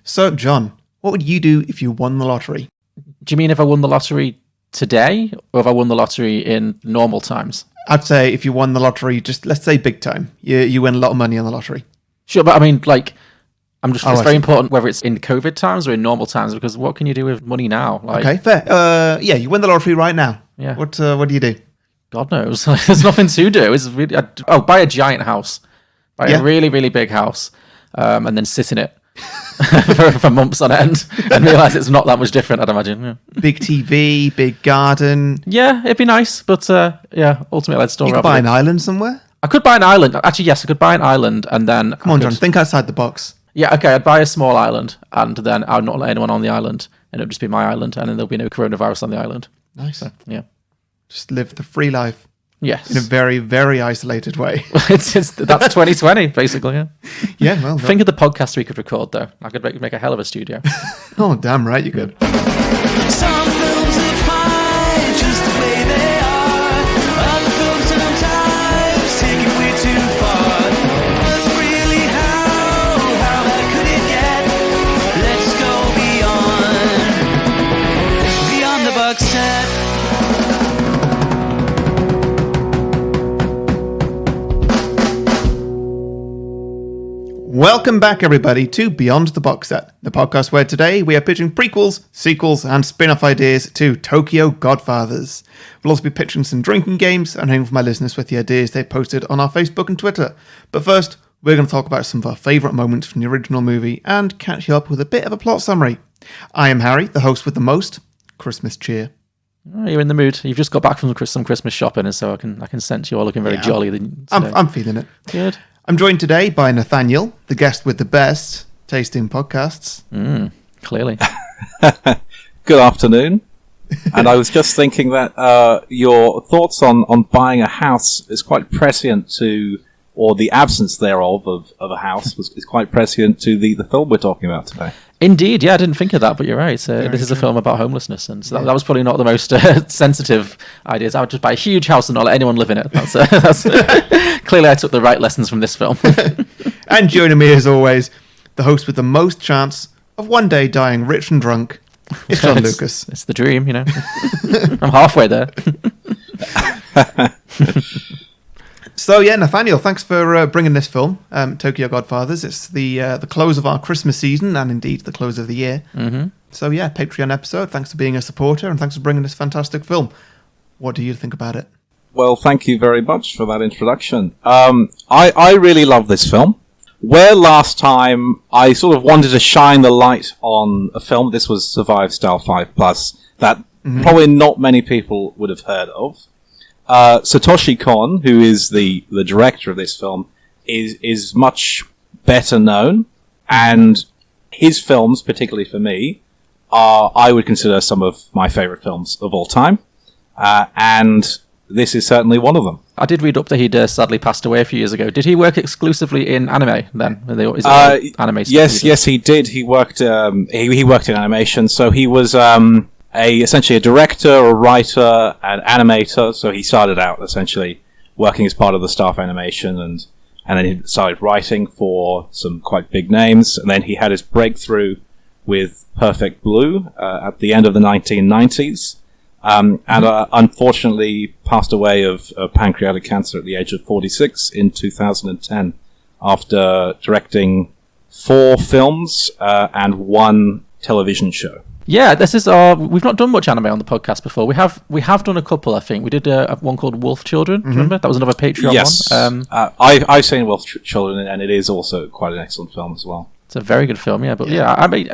So, John, what would you do if you won the lottery? Do you mean if I won the lottery today, or if I won the lottery in normal times? I'd say if you won the lottery, just let's say big time. You win a lot of money on the lottery. Sure, but I mean, it's very important whether it's in COVID times or in normal times, because what can you do with money now? Okay, fair. You win the lottery right now. Yeah. What do you do? God knows. There's nothing to do. It's really, buy a giant house. Buy a really, really big house, and then sit in it for months on end and realise it's not that much different, I'd imagine. Yeah. Big TV, big garden. Yeah, it'd be nice, but ultimately I'd still You could buy an island somewhere. I could buy an island. Actually, yes, I could buy an island and then... Come on, John, think outside the box. Yeah, okay, I'd buy a small island and then I'd not let anyone on the island and it would just be my island and then there'll be no coronavirus on the island. Nice. So, yeah. Just live the free life. Yes. In a very, very isolated way. That's 2020, basically, yeah. Yeah, well... Think of the podcast we could record, though. I could make a hell of a studio. Oh, damn right you could. Some films are fine just the way they are. Other films sometimes take it way too far. But really, how bad could it get? Let's go beyond the box set. Welcome back, everybody, to Beyond the Box Set, the podcast where today we are pitching prequels, sequels, and spin-off ideas to Tokyo Godfathers. We'll also be pitching some drinking games and hearing from my listeners with the ideas they posted on our Facebook and Twitter. But first, we're going to talk about some of our favourite moments from the original movie and catch you up with a bit of a plot summary. I am Harry, the host with the most Christmas cheer. Oh, you're in the mood. You've just got back from some Christmas shopping, and so I can sense you all looking very jolly. I'm feeling it. Good. I'm joined today by Nathaniel, the guest with the best tasting podcasts. Clearly. Good afternoon. And I was just thinking that your thoughts on buying a house is quite prescient to, or the absence thereof of a house is quite prescient to the film we're talking about today. Indeed, yeah, I didn't think of that, but you're right. This is a film about homelessness, and so that was probably not the most sensitive ideas. I would just buy a huge house and not let anyone live in it. That's clearly I took the right lessons from this film. And joining me, as always, the host with the most chance of one day dying rich and drunk, it's John Lucas. It's the dream, you know. I'm halfway there. So yeah, Nathaniel, thanks for bringing this film, Tokyo Godfathers. It's the close of our Christmas season and indeed the close of the year. Mm-hmm. So yeah, Patreon episode. Thanks for being a supporter and thanks for bringing this fantastic film. What do you think about it? Well, thank you very much for that introduction. I really love this film. Where last time I sort of wanted to shine the light on a film, this was Survive Style 5+, that probably not many people would have heard of. Satoshi Kon, who is the director of this film, is much better known, and his films, particularly for me, I would consider some of my favourite films of all time, and this is certainly one of them. I did read up that he'd sadly passed away a few years ago. Did he work exclusively in anime then? Is it anime stuff? Yes, he did. He worked. He worked in animation, so he was essentially a director, a writer, an animator. So he started out essentially working as part of the staff animation, and then he started writing for some quite big names. And then he had his breakthrough with Perfect Blue at the end of the 1990s. And unfortunately passed away of pancreatic cancer at the age of 46 in 2010 after directing 4 films and 1 television show. Yeah, this is we've not done much anime on the podcast before. We have done a couple, I think. We did one called Wolf Children. Do you remember? That was another Patreon one. I've seen Wolf Children, and it is also quite an excellent film as well. It's a very good film, yeah. But yeah, I mean,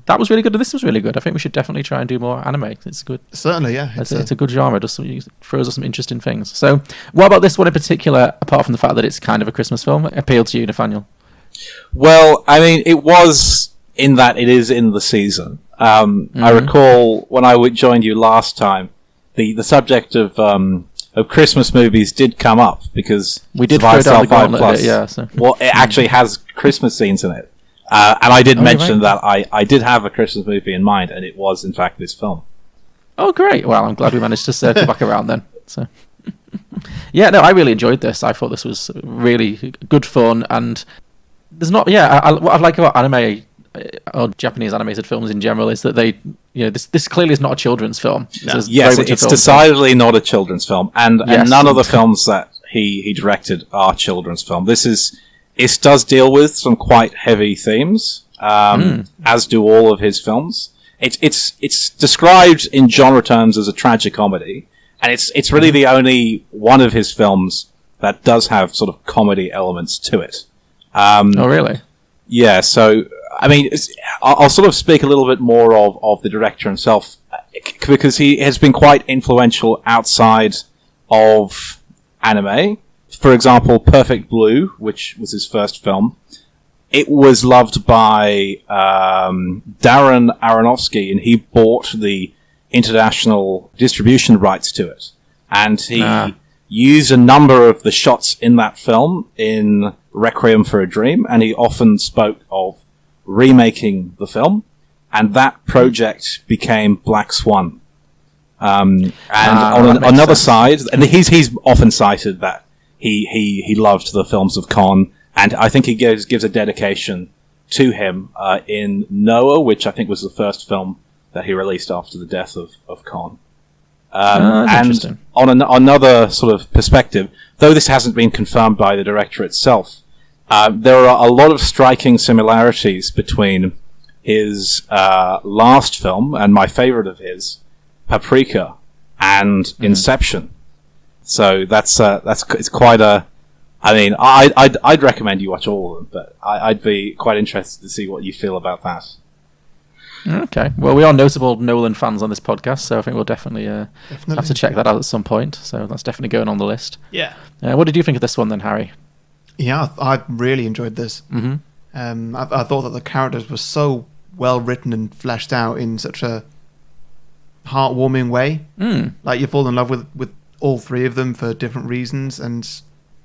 that was really good, and this was really good. I think we should definitely try and do more anime. It's good. Certainly, yeah. It's a good genre. It throws us some interesting things. So, what about this one in particular, apart from the fact that it's kind of a Christmas film, appealed to you, Nathaniel? Well, I mean, it was in that it is in the season. I recall when I joined you last time, the subject of Christmas movies did come up because we did throw down the gauntlet a bit, yeah. So. Well, it actually has Christmas scenes in it. And I did mention that I did have a Christmas movie in mind, and it was, in fact, this film. Oh, great. Well, I'm glad we managed to circle back around then. So, yeah, no, I really enjoyed this. I thought this was really good fun, and there's not... Yeah, what I like about anime or Japanese animated films in general is that this clearly is not a children's film. Yes, it's decidedly not a children's film, and none of the films that he directed are children's film. It does deal with some quite heavy themes, as do all of his films. It's described in genre terms as a tragic comedy, and it's really the only one of his films that does have sort of comedy elements to it. Oh, really? Yeah, so, I mean, I'll sort of speak a little bit more of the director himself, because he has been quite influential outside of anime. For example, Perfect Blue, which was his first film, it was loved by Darren Aronofsky, and he bought the international distribution rights to it. And he used a number of the shots in that film in Requiem for a Dream, and he often spoke of remaking the film, and that project became Black Swan. And on another side, and he's often cited that he loved the films of Kon, and I think he gives a dedication to him in Noah, which I think was the first film that he released after the death of Kon. And on another sort of perspective, though this hasn't been confirmed by the director itself, there are a lot of striking similarities between his last film and my favorite of his, Paprika, and Inception. So it's quite a. I mean, I'd recommend you watch all of them, but I'd be quite interested to see what you feel about that. Okay. Well, we are notable Nolan fans on this podcast, so I think we'll definitely have to check that out at some point. So that's definitely going on the list. Yeah. What did you think of this one then, Harry? Yeah, I really enjoyed this. Mm-hmm. I thought that the characters were so well written and fleshed out in such a heartwarming way. Like you fall in love with all three of them for different reasons, and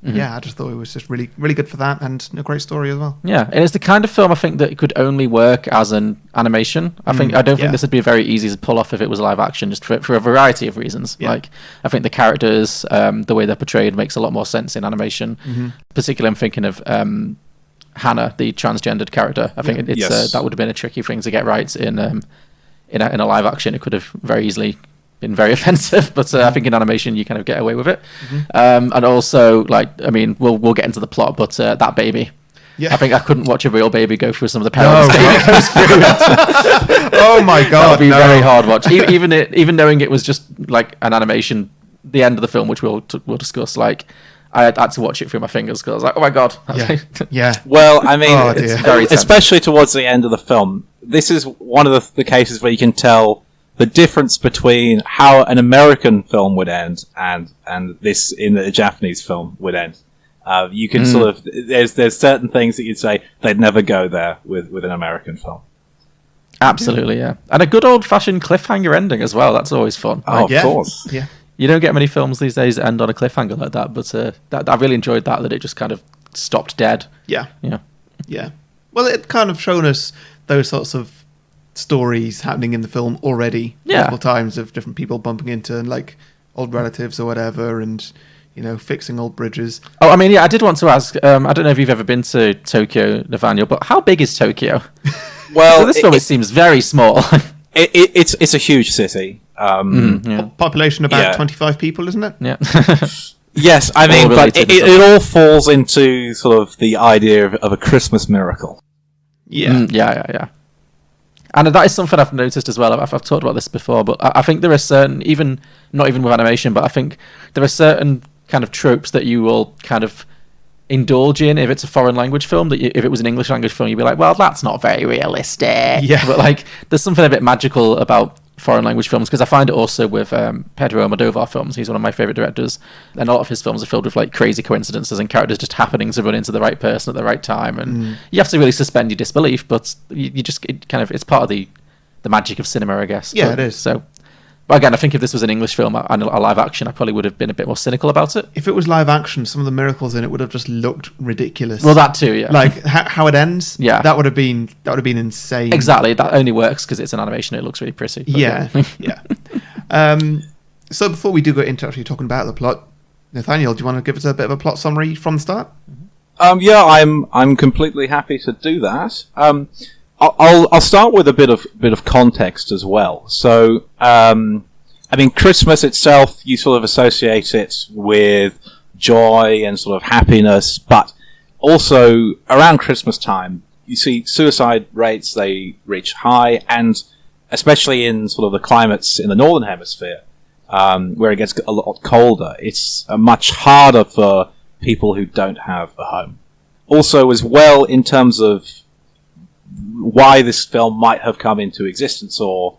yeah, I just thought it was just really, really good for that, and a great story as well. Yeah, and it's the kind of film I think that it could only work as an animation. I don't think this would be very easy to pull off if it was live action, just for a variety of reasons. Yeah. Like I think the characters, the way they're portrayed, makes a lot more sense in animation. Particularly, I'm thinking of Hannah, the transgendered character. I think that would have been a tricky thing to get right in a live action. It could have very easily been very offensive, but I think in animation you kind of get away with it. And also, like, I mean, we'll get into the plot, but that baby, I think I couldn't watch a real baby go through some of the perils baby goes through. Oh my god, that would be very hard watch. Even knowing it was just like an animation, the end of the film, which we'll discuss, like I had to watch it through my fingers because I was like, oh my god. Yeah. Well, I mean, it's very tense. Especially towards the end of the film. This is one of the cases where you can tell the difference between how an American film would end and this in a Japanese film would end. You can sort of there's certain things that you'd say they'd never go there with an American film. Absolutely, yeah, and a good old fashioned cliffhanger ending as well. That's always fun. Oh, of course, yeah. You don't get many films these days that end on a cliffhanger like that, but I really enjoyed that it just kind of stopped dead. Yeah. Well, it kind of shown us those sorts of stories happening in the film already multiple times of different people bumping into like old relatives or whatever, and fixing old bridges. Oh, I mean, I did want to ask. I don't know if you've ever been to Tokyo, Nathaniel, but how big is Tokyo? Well, so this film it seems very small. It's a huge city. Population about 25 people, isn't it? Yeah. Yes, I mean, but it all falls into sort of the idea of a Christmas miracle. Yeah. Yeah. And that is something I've noticed as well. I've talked about this before, but I think there are certain, not even with animation, but I think there are certain kind of tropes that you will kind of indulge in if it's a foreign language film. That if it was an English language film, you'd be like, well, that's not very realistic. Yeah. But like, there's something a bit magical about foreign language films, because I find it also with Pedro Almodovar films. He's one of my favorite directors, and a lot of his films are filled with like crazy coincidences and characters just happening to run into the right person at the right time, and you have to really suspend your disbelief, but it's part of the magic of cinema, I guess. Yeah, it is. So, but again, I think if this was an English film and a live action, I probably would have been a bit more cynical about it. If it was live action, some of the miracles in it would have just looked ridiculous. Well, that too, yeah. Like how it ends. Yeah, that would have been insane. Exactly, that only works because it's an animation. It looks really pretty. Yeah. So before we do go into actually talking about the plot, Nathaniel, do you want to give us a bit of a plot summary from the start? I'm completely happy to do that. I'll start with a bit of context as well. So, I mean, Christmas itself, you sort of associate it with joy and sort of happiness, but also around Christmas time, you see suicide rates, they reach high, and especially in sort of the climates in the northern hemisphere, where it gets a lot colder, it's much harder for people who don't have a home. Also, as well, in terms of why this film might have come into existence, or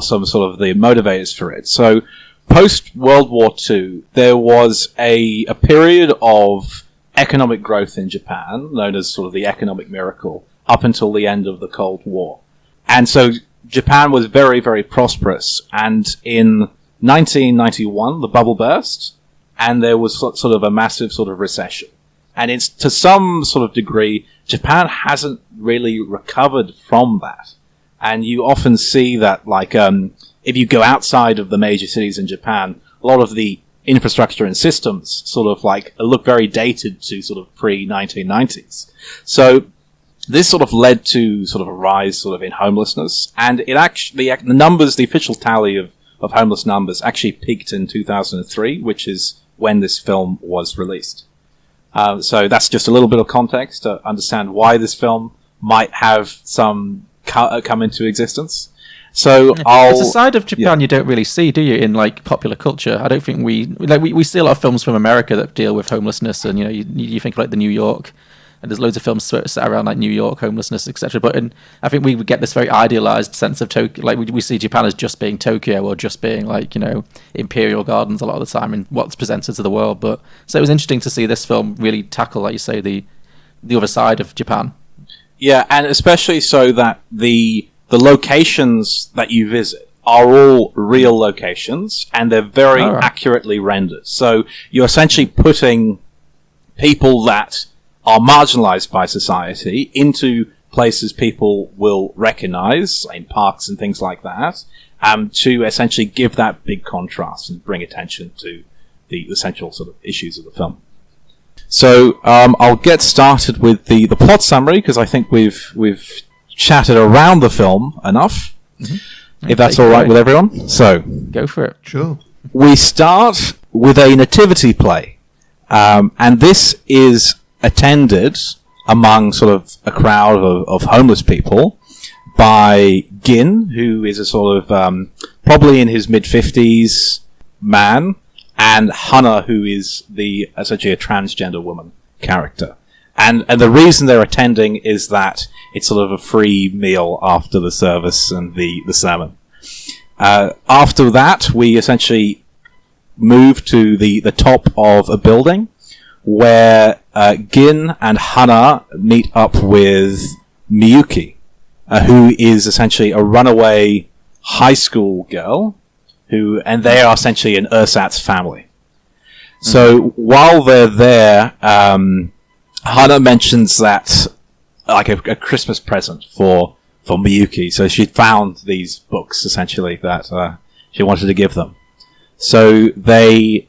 some sort of the motivators for it. So, post World War II, there was a period of economic growth in Japan, known as sort of the economic miracle, up until the end of the Cold War. And so Japan was very, very prosperous. And in 1991, the bubble burst, and there was sort of a massive sort of recession. And it's, to some sort of degree, Japan hasn't really recovered from that. And you often see that, like, if you go outside of the major cities in Japan, a lot of the infrastructure and systems sort of like look very dated to sort of pre-1990s. So this sort of led to sort of a rise sort of in homelessness, and it actually, the numbers, the official tally of homeless numbers actually peaked in 2003, which is when this film was released. So that's just a little bit of context to understand why this film might have some come into existence. So it's a side of Japan you don't really see, do you, in like popular culture? I don't think we see a lot of films from America that deal with homelessness, and you think like the New York, and there's loads of films set around like New York homelessness, etc. But I think we get this very idealized sense of Tokyo. Like we see Japan as just being Tokyo, or just being like Imperial Gardens a lot of the time in what's presented to the world. But so it was interesting to see this film really tackle, like you say, the other side of Japan. Yeah, and especially so that the locations that you visit are all real locations, and they're very accurately rendered. So you're essentially putting people that are marginalized by society into places people will recognize, in parks and things like that, to essentially give that big contrast and bring attention to the essential sort of issues of the film. So I'll get started with the plot summary, because I think we've chatted around the film enough, if that's all right with everyone. So go for it. Sure. We start with a nativity play, and this is attended among sort of a crowd of homeless people by Gin, who is a sort of probably in his mid-50s man, and Hana, who is essentially a transgender woman character. And the reason they're attending is that it's sort of a free meal after the service and the sermon. After that, we essentially move to the top of a building where Gin and Hana meet up with Miyuki, who is essentially a runaway high school girl, and they are essentially an ersatz family. So while they're there, Hana mentions that like a Christmas present for Miyuki. So she found these books essentially that she wanted to give them. So they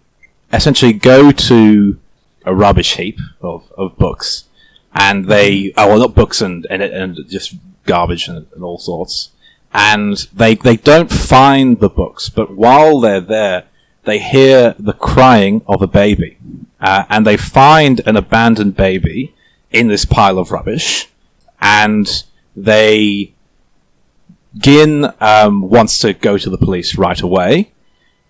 essentially go to a rubbish heap of books, and not books and just garbage and all sorts. And they don't find the books, but while they're there, they hear the crying of a baby. And they find an abandoned baby in this pile of rubbish, and Gin wants to go to the police right away,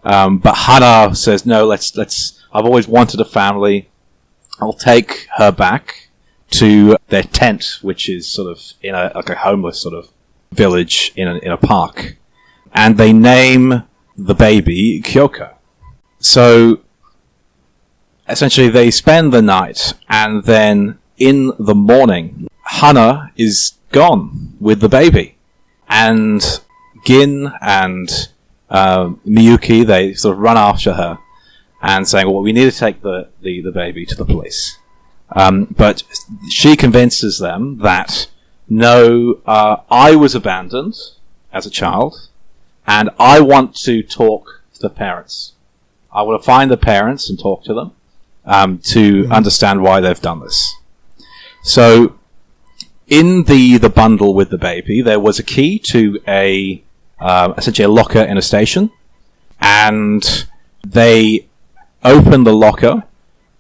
but Hana says, no, let's, I've always wanted a family. I'll take her back to their tent, which is sort of in a homeless sort of village in a park, and they name the baby Kyoko. So essentially they spend the night, and then in the morning Hana is gone with the baby, and Gin and Miyuki, they sort of run after her and saying, well, we need to take the baby to the police. But she convinces them that, no, I was abandoned as a child, and I want to talk to the parents. I want to find the parents and talk to them to understand why they've done this. So in the bundle with the baby, there was a key to essentially a locker in a station, and they open the locker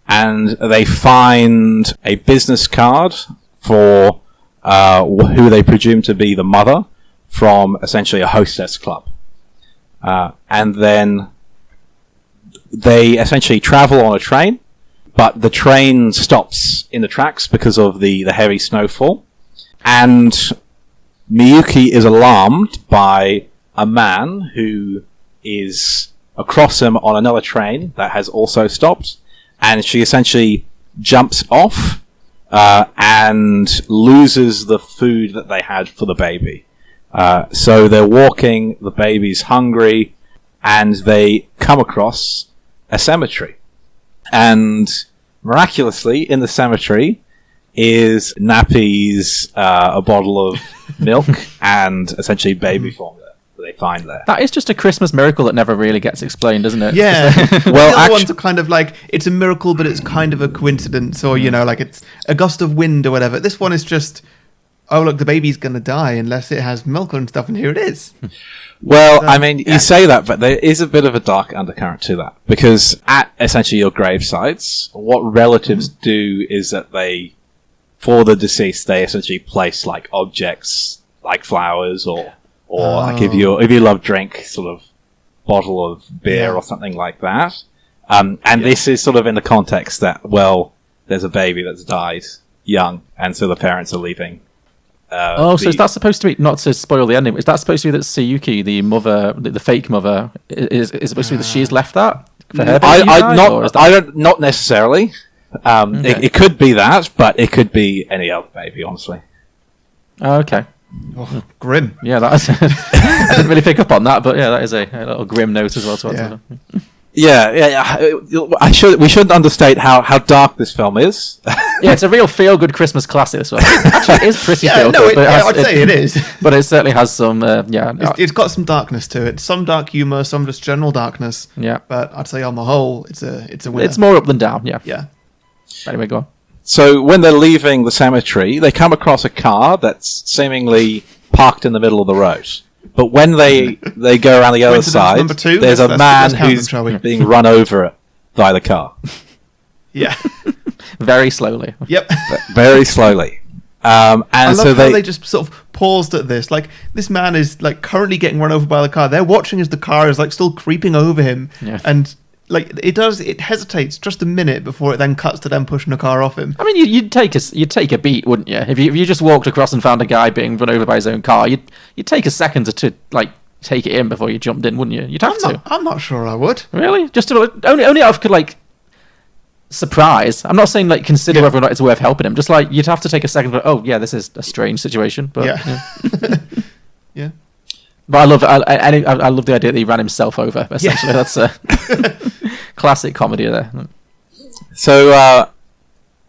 and they find a business card for who they presume to be the mother from essentially a hostess club. And then they essentially travel on a train, but the train stops in the tracks because of the heavy snowfall. And Miyuki is alarmed by a man who is across him on another train that has also stopped. And she essentially jumps off and loses the food that they had for the baby. So they're walking, the baby's hungry, and they come across a cemetery. And miraculously, in the cemetery is nappies, a bottle of milk, and essentially baby formula that they find there. That is just a Christmas miracle that never really gets explained, isn't it? Yeah. Well, the other ones are kind of like, it's a miracle, but it's kind of a coincidence, or, like it's a gust of wind or whatever. This one is just, oh, look, the baby's going to die unless it has milk and stuff, and here it is. Well, you say that, but there is a bit of a dark undercurrent to that. Because at essentially your gravesites, what relatives do is that for the deceased, they essentially place like objects, like flowers, or like if you love drink, sort of bottle of beer or something like that. This is sort of in the context that, well, there's a baby that's died young, and so the parents are leaving. So is that supposed to be, not to spoil the ending, is that supposed to be that Sayuki, the mother, the fake mother, is supposed to be that she's left that for her baby? Not necessarily. It could be that, but it could be any other baby, honestly. Oh, okay. Oh, grim. Yeah, that is. I didn't really pick up on that, but yeah, that is a little grim note as well. We shouldn't understate how dark this film is. Yeah, it's a real feel-good Christmas classic. This one actually it is pretty feel-good. I'd say it is. But it certainly has some. It's got some darkness to it. Some dark humor, some just general darkness. Yeah, but I'd say on the whole, it's a winner. It's more up than down. Yeah. Yeah. Anyway, go on. So when they're leaving the cemetery, they come across a car that's seemingly parked in the middle of the road. But when they go around the other side, there's a man who's being run over by the car. Yeah. Very slowly. Yep. Very slowly. I love how they just sort of paused at this. Like, this man is like currently getting run over by the car. They're watching as the car is like still creeping over him. Yeah. And like it hesitates just a minute before it then cuts to them pushing the car off him. I mean, you'd take a beat, wouldn't you? If you just walked across and found a guy being run over by his own car, you'd take a second to like take it in before you jumped in, wouldn't you? You'd have to. I'm not sure I would. Really? Just to, only out of like surprise. I'm not saying like consider whether or not it's worth helping him. Just like you'd have to take a second. Oh yeah, this is a strange situation. But Yeah. But I love the idea that he ran himself over. Essentially, that's a classic comedy there. So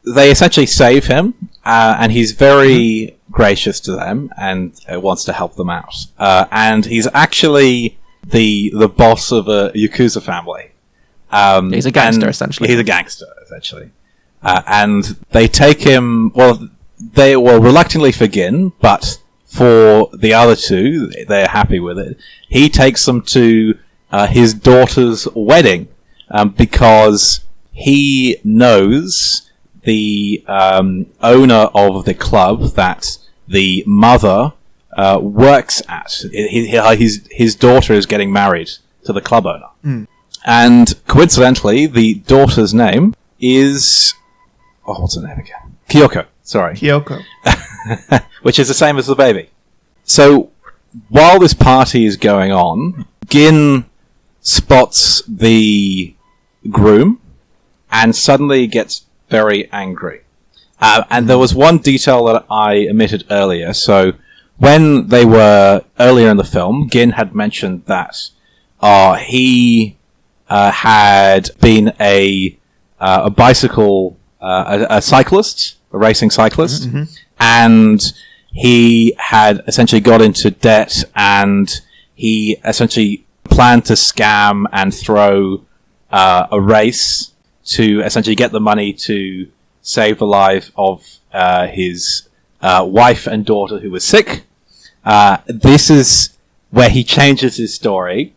they essentially save him, and he's very gracious to them and wants to help them out. And he's actually the boss of a Yakuza family. He's a gangster, essentially. He's a gangster, essentially. And they take him. Well, they will reluctantly forgive, but for the other two, they're happy with it. He takes them to his daughter's wedding because he knows the owner of the club that the mother works at. His daughter is getting married to the club owner. Mm. And coincidentally, the daughter's name is... Oh, what's her name again? Kyoko. Sorry. Kyoko. Which is the same as the baby. So, while this party is going on, Gin spots the groom and suddenly gets very angry. And there was one detail that I omitted earlier. So, when they were earlier in the film, Gin had mentioned that he had been a bicycle, a cyclist, a racing cyclist, and he had essentially got into debt, and he essentially planned to scam and throw a race to essentially get the money to save the life of his wife and daughter who was sick. This is where he changes his story,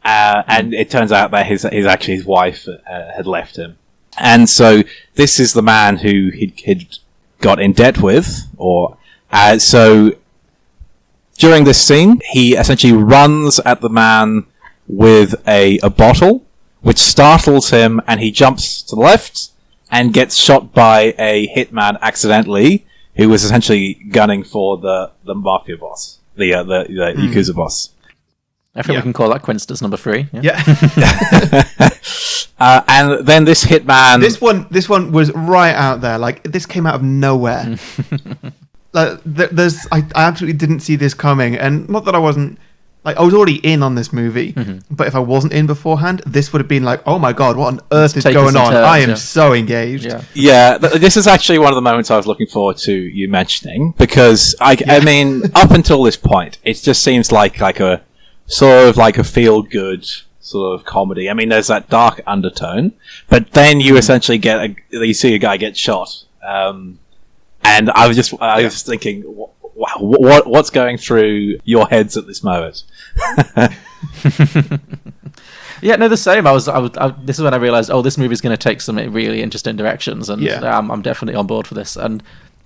and it turns out that his wife had left him. And so this is the man who he'd got in debt with, so during this scene, he essentially runs at the man with a bottle, which startles him, and he jumps to the left and gets shot by a hitman accidentally, who was essentially gunning for the mafia boss, the Yakuza boss. I think we can call that coincidence number 3. Yeah. And then this hitman... This one was right out there. Like, this came out of nowhere. Like, I absolutely didn't see this coming, and not that I wasn't... Like, I was already in on this movie, but if I wasn't in beforehand, this would have been like, oh my god, what on earth is going on? I am so engaged. Yeah, this is actually one of the moments I was looking forward to you mentioning, because, I mean, up until this point, it just seems like a sort of like a feel-good sort of comedy. I mean, there's that dark undertone, but then you essentially you see a guy get shot, and I was just thinking, what's going through your heads at this moment? Yeah, no, the same. This is when I realized, this movie's going to take some really interesting directions, and I'm definitely on board for this.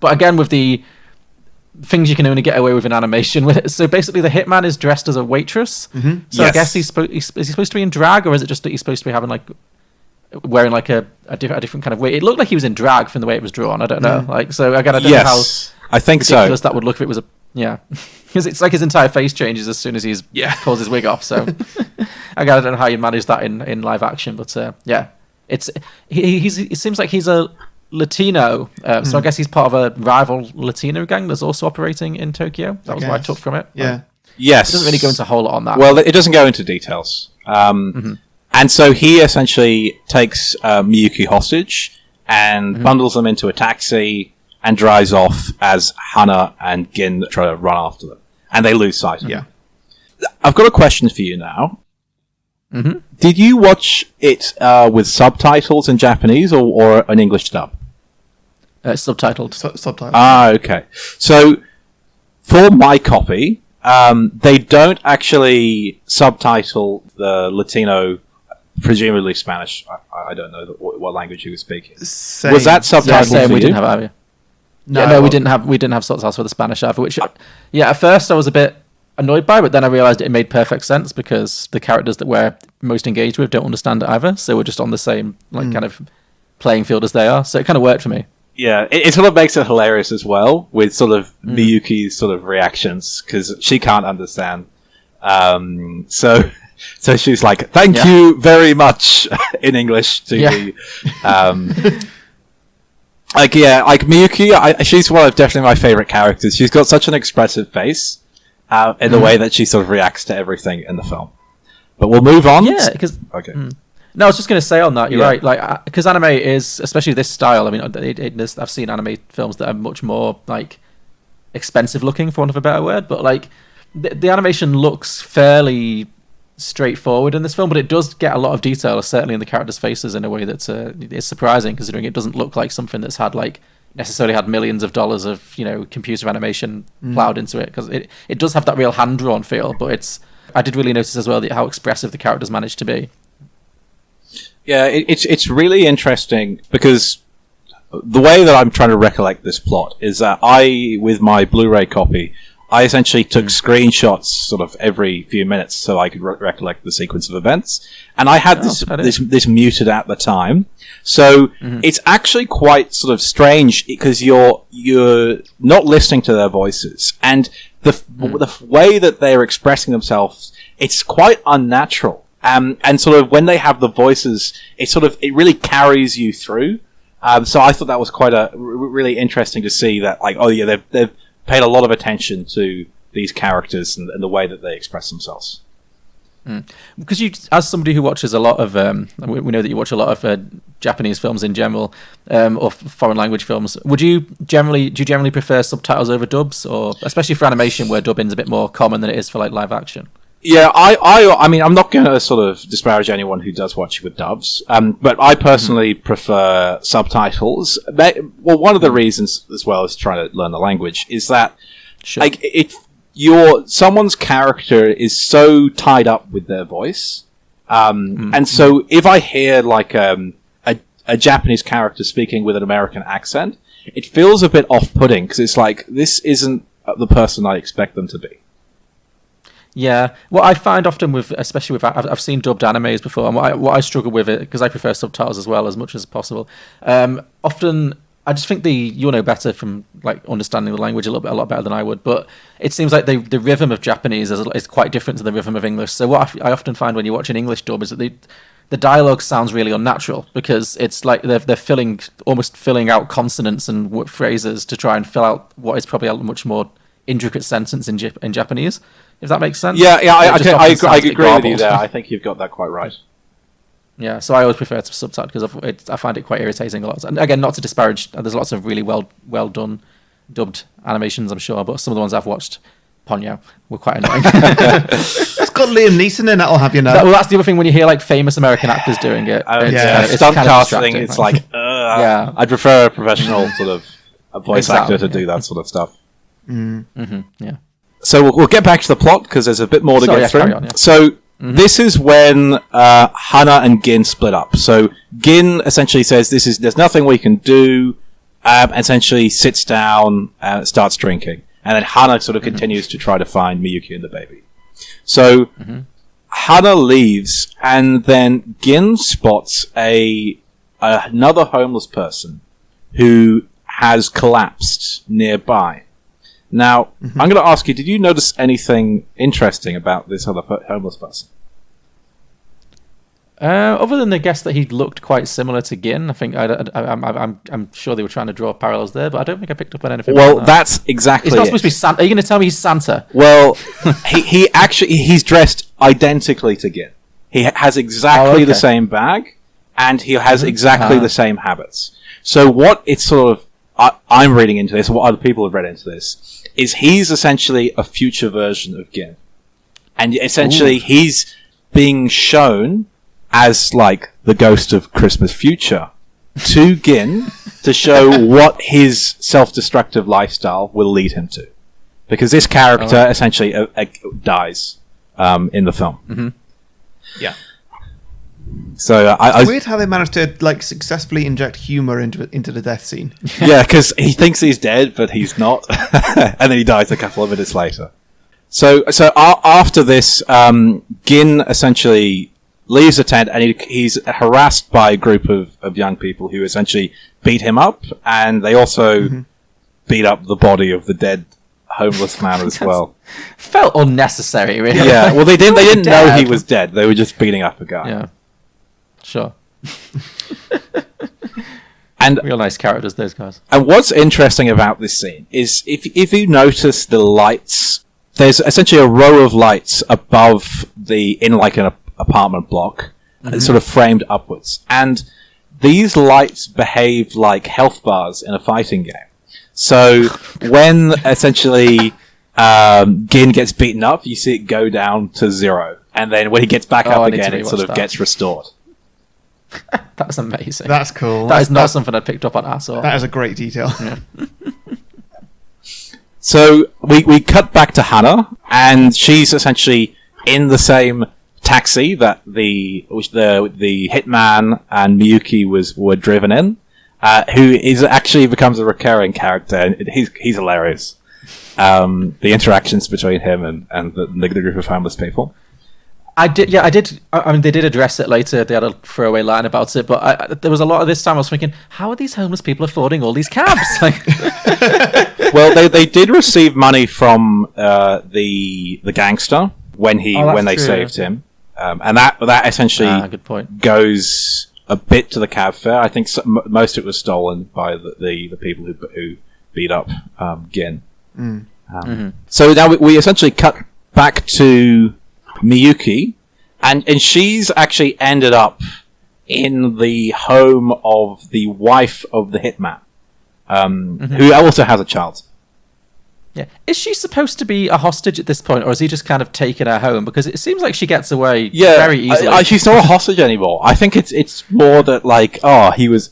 But again, with the things you can only get away with in animation, with it. So basically, the hitman is dressed as a waitress. So I guess is he supposed to be in drag, or is it just that he's supposed to be having wearing a different kind of way? It looked like he was in drag from the way it was drawn. I don't know. So again, I don't know how I think ridiculous that would look if it was because it's like his entire face changes as soon as he pulls his wig off. So again, I don't know how you manage that in live action, but it seems like he's a Latino, so I guess he's part of a rival Latino gang that's also operating in Tokyo. That was what I took from it. Yes. It doesn't really go into a whole lot on that. Well, it doesn't go into details. And so he essentially takes Miyuki hostage and bundles them into a taxi and drives off as Hana and Gin try to run after them. And they lose sight of him. I've got a question for you now. Did you watch it with subtitles in Japanese or an English dub? Subtitled. Subtitled. Ah, okay. So, for my copy, they don't actually subtitle the Latino, presumably Spanish. I don't know what language he was speaking. Same. Was that subtitled for we you? didn't have either. No, we didn't have subtitles for the Spanish either. Which, at first I was a bit annoyed by, but then I realised it made perfect sense because the characters that we're most engaged with don't understand it either, so we're just on the same kind of playing field as they are. So it kind of worked for me. Yeah, it sort of makes it hilarious as well with sort of Miyuki's sort of reactions because she can't understand. So she's like, "Thank you very much" in English to the. Like Miyuki, she's definitely my favorite characters. She's got such an expressive face in the way that she sort of reacts to everything in the film. But we'll move on. Yeah, because no, I was just going to say on that. You're right. Like, because anime is, especially this style. I mean, I've seen anime films that are much more like expensive looking, for want of a better word. But like, the animation looks fairly straightforward in this film, but it does get a lot of detail, certainly in the characters' faces, in a way that is surprising, considering it doesn't look like something that's necessarily had millions of dollars of computer animation plowed into it, because it does have that real hand drawn feel. But I did really notice as well how expressive the characters managed to be. Yeah, it's really interesting because the way that I'm trying to recollect this plot is that with my Blu-ray copy, I essentially took screenshots sort of every few minutes so I could recollect the sequence of events. And I had this muted at the time. So it's actually quite sort of strange because you're not listening to their voices. And the way that they're expressing themselves, it's quite unnatural. And sort of when they have the voices, it really carries you through. So I thought that was quite really interesting to see that, like, they've paid a lot of attention to these characters and the way that they express themselves. Because you, as somebody who watches a lot of, we know that you watch a lot of Japanese films in general, or foreign language films. Do you generally prefer subtitles over dubs, or especially for animation where dubbing is a bit more common than it is for like live action? Yeah, I mean, I'm not going to sort of disparage anyone who does watch it with dubs, but I personally prefer subtitles. Well, one of the reasons as well as trying to learn the language is that, like, someone's character is so tied up with their voice, and so if I hear like a Japanese character speaking with an American accent, it feels a bit off-putting because it's like this isn't the person I expect them to be. Yeah, what I find often especially with, I've seen dubbed animes before, and what I struggle with it, because I prefer subtitles as well as much as possible. Often, I just think you'll know better from like understanding the language a lot better than I would. But it seems like the rhythm of Japanese is quite different to the rhythm of English. So what I often find when you watch an English dub is that the dialogue sounds really unnatural because it's like they're almost filling out consonants and phrases to try and fill out what is probably a much more intricate sentence in Japanese. If that makes sense. Yeah, I agree with garbled. you there. I think you've got that quite right. Yeah, so I always prefer to subtitle because I find it quite irritating a lot. And again, not to disparage, there's lots of really well done dubbed animations, I'm sure, but some of the ones I've watched, Ponyo, were quite annoying. It's got Liam Neeson in it, I'll have you know. That's the other thing when you hear like famous American actors doing it. Stunt casting, it's like, yeah. I'd prefer a professional sort of a voice actor to do that sort of stuff. Yeah. So we'll get back to the plot because there's a bit more to get through. Carry on, yeah. So this is when Hana and Gin split up. So Gin essentially says there's nothing we can do, and essentially sits down and starts drinking. And then Hana sort of continues to try to find Miyuki and the baby. So Hana leaves, and then Gin spots another homeless person who has collapsed nearby. Now, I'm going to ask you, did you notice anything interesting about this other homeless person? Other than the guess that he looked quite similar to Gin, I think I'm sure they were trying to draw parallels there, but I don't think I picked up on anything. Well, that's exactly. He's not it. supposed to be Santa. Are you going to tell me he's Santa? Well, he's dressed identically to Gin. He has exactly the same bag, and he has exactly the same habits. So what it's sort of I'm reading into this, what other people have read into this, is he's essentially a future version of Gin. And essentially he's being shown as like the ghost of Christmas future to Gin to show what his self-destructive lifestyle will lead him to. Because this character essentially dies in the film. Yeah. So it's weird how they managed to like successfully inject humor into the death scene. Yeah, because he thinks he's dead, but he's not, and then he dies a couple of minutes later. So after this, Gin essentially leaves the tent, and he's harassed by a group of young people who essentially beat him up, and they also beat up the body of the dead homeless man as well. Felt unnecessary, really. Yeah, well, they didn't know he was dead. They were just beating up a guy. Yeah. Sure. And real nice characters, those guys. And what's interesting about this scene is if you notice the lights, there's essentially a row of lights above in like an apartment block, sort of framed upwards. And these lights behave like health bars in a fighting game. So when essentially Gin gets beaten up, you see it go down to 0. And then when he gets back up again, it sort of gets restored. That's amazing. That's cool. That is not something I picked up on at all. That is a great detail. Yeah. So we cut back to Hana, and she's essentially in the same taxi that the hitman and Miyuki were driven in, who is actually becomes a recurring character, and he's hilarious. The interactions between him and the group of homeless people. I did. I mean, they did address it later. They had a throwaway line about it, but there was a lot of this time I was thinking, how are these homeless people affording all these cabs? Well, they did receive money from the gangster when they saved him, and that essentially good point. Goes a bit to the cab fare. I think most of it was stolen by the people who beat up Gin. So now we essentially cut back to Miyuki, and she's actually ended up in the home of the wife of the hitman, who also has a child. Yeah. Is she supposed to be a hostage at this point, or is he just kind of taken her home? Because it seems like she gets away very easily. She's not a hostage anymore. I think it's more that like, he was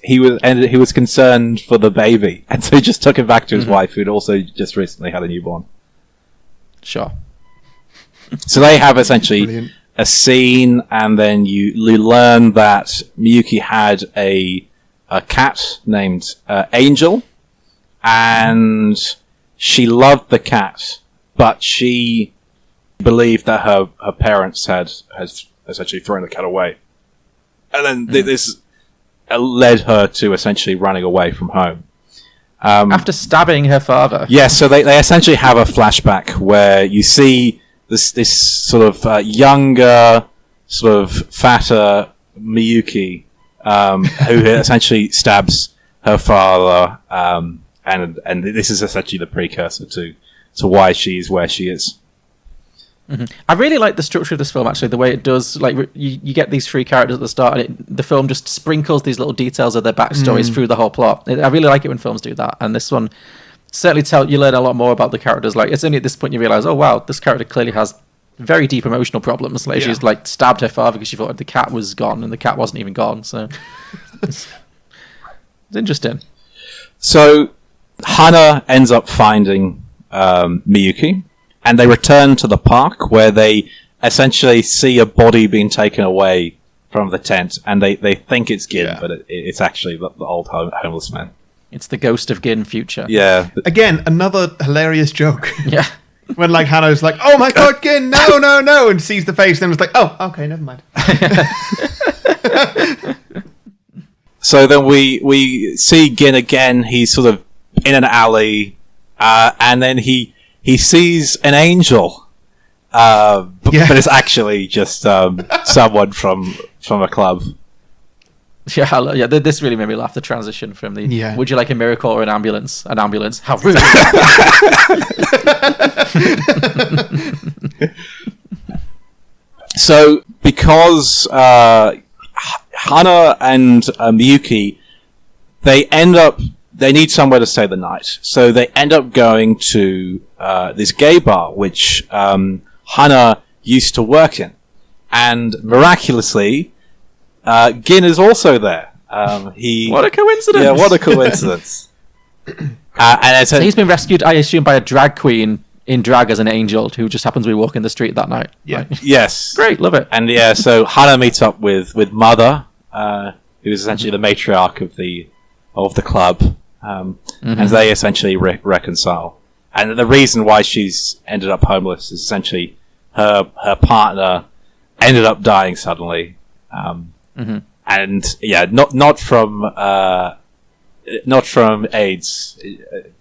concerned for the baby, and so he just took him back to his wife, who'd also just recently had a newborn. Sure. So they have essentially Brilliant. a scene, and then you learn that Miyuki had a cat named Angel, and she loved the cat, but she believed that her parents had essentially thrown the cat away. And then this led her to essentially running away from home. After stabbing her father. Yeah, so they essentially have a flashback where you see this sort of younger, sort of fatter Miyuki, who essentially stabs her father, and this is essentially the precursor to why she's where she is. Mm-hmm. I really like the structure of this film, actually, the way it does. Like, you get these three characters at the start, and the film just sprinkles these little details of their backstories through the whole plot. I really like it when films do that, and this one certainly you learn a lot more about the characters. Like, it's only at this point you realize, oh wow, this character clearly has very deep emotional problems. Like, she's like stabbed her father because she thought the cat was gone, and the cat wasn't even gone. So it's interesting. So Hana ends up finding Miyuki, and they return to the park where they essentially see a body being taken away from the tent, and they think it's Gin, but it's actually the old homeless man. It's the ghost of Gin future. Yeah. Again, another hilarious joke. Yeah. When like Hannah's like, "Oh my god, Gin, no," and sees the face, and was like, "Oh, okay, never mind." So then we see Gin again. He's sort of in an alley, and then he sees an angel, but it's actually just someone from a club. Yeah, this really made me laugh. The transition from the "Would you like a miracle or an ambulance?" An ambulance. How rude! So because Hana and Miyuki, they need somewhere to stay the night, so they end up going to this gay bar, which Hana used to work in, and miraculously, Gin is also there. What a coincidence! Yeah, what a coincidence. And so he's been rescued, I assume, by a drag queen in drag as an angel who just happens to be walking the street that night. Yeah. Right? Yes. Great, love it. And yeah, so Hana meets up with Mother, who is essentially the matriarch of the club, and they essentially reconcile. And the reason why she's ended up homeless is essentially her partner ended up dying suddenly, and yeah, not from AIDS.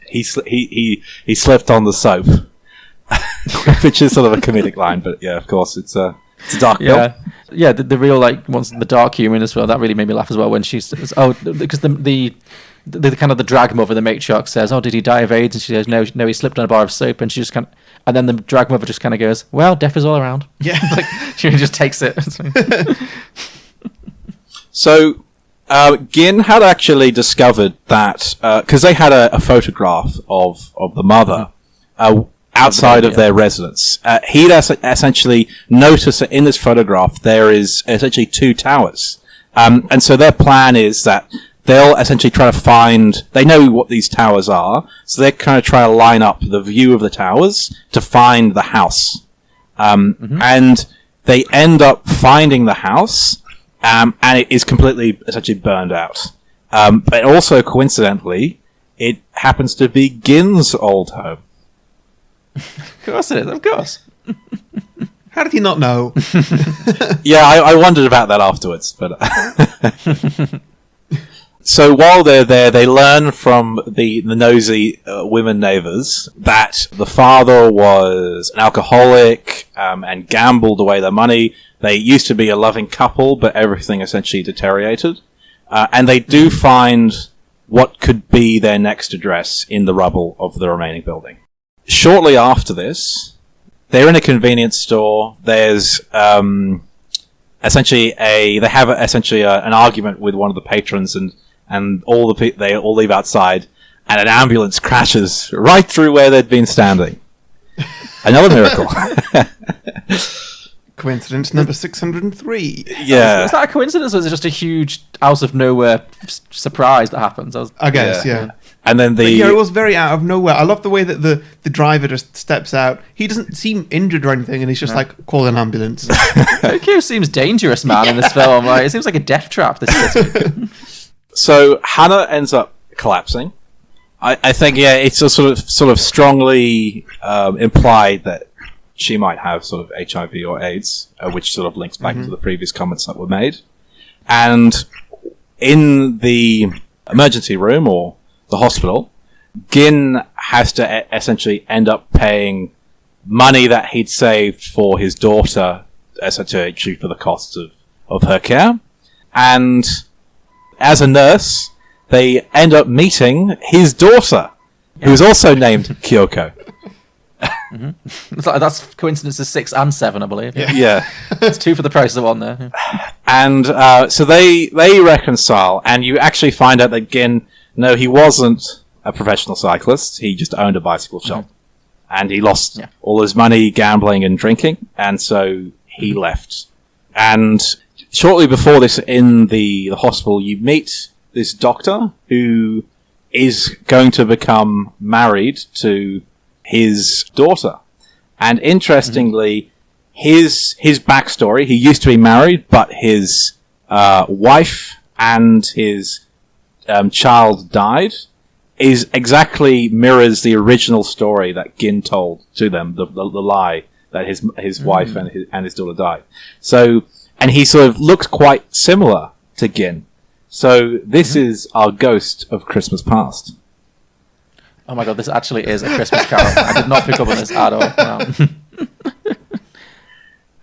He slept on the soap, which is sort of a comedic line, but yeah, of course, it's a dark film. Yeah, the real the dark humor in this film that really made me laugh as well when she says, because the kind of the drag mother, the matriarch, says, "Oh, did he die of AIDS?" And she says, "No, he slipped on a bar of soap." And she just and then the drag mother just kind of goes, "Well, death is all around." Yeah, she just takes it. So, Gin had actually discovered that because they had a photograph of the mother outside of their residence. He'd essentially noticed that in this photograph there is essentially two towers, and so their plan is that they'll essentially try to find. They know what these towers are, so they kind of try to line up the view of the towers to find the house, and they end up finding the house. And it is completely, essentially, burned out. But also, coincidentally, it happens to be Gin's old home. Of course it is, of course. how did he not know? Yeah, I wondered about that afterwards. But so while they're there, they learn from the nosy women neighbours that the father was an alcoholic and gambled away their money. They used to be a loving couple, but everything essentially deteriorated. And they do find what could be their next address in the rubble of the remaining building. Shortly after this, they're in a convenience store. There's essentially an argument with one of the patrons, and they all leave outside. and an ambulance crashes right through where they'd been standing. Another miracle. Coincidence number 603. Yeah. Is that a coincidence, or is it just a huge out of nowhere surprise that happens? I guess, yeah. And then Yeah, it was very out of nowhere. I love the way that the driver just steps out. He doesn't seem injured or anything, and he's just like, call an ambulance. Tokyo seems dangerous, man, in this film. Like, it seems like a death trap, this city. So Hannah ends up collapsing. I think, yeah, it's a sort of strongly implied that she might have sort of HIV or AIDS, which sort of links back to the previous comments that were made. And in the emergency room or the hospital, Gin has to essentially end up paying money that he'd saved for his daughter, essentially for the costs of her care. And as a nurse, they end up meeting his daughter, who is also named Kyoko. That's coincidences 6 and 7, I believe. Yeah. It's 2 for the price of 1 there. And so they reconcile, and you actually find out that Gin, no, he wasn't a professional cyclist. He just owned a bicycle shop. And he lost all his money gambling and drinking, and so he left. And shortly before this, in the hospital, you meet this doctor who is going to become married to his daughter. And interestingly, his backstory, he used to be married, but his wife and his child died, is exactly mirrors the original story that Gin told to them, the lie that his wife and his daughter died. So, and he sort of looks quite similar to Gin. So this is our ghost of Christmas past. Oh my god, this actually is a Christmas Carol. I did not pick up on this at all. Wow.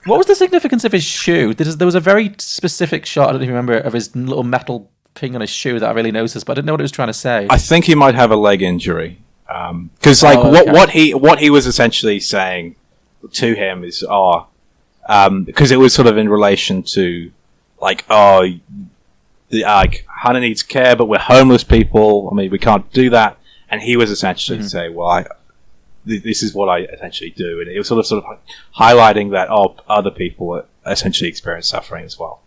What was the significance of his shoe? There was a very specific shot, I don't even remember, of his little metal thing on his shoe that I really noticed, but I didn't know what it was trying to say. I think he might have a leg injury. Because what he was essentially saying to him is, because it was sort of in relation to, like, Hannah needs care, but we're homeless people. I mean, we can't do that. And he was essentially saying, well, this is what I essentially do. And it was sort of highlighting that, other people essentially experience suffering as well.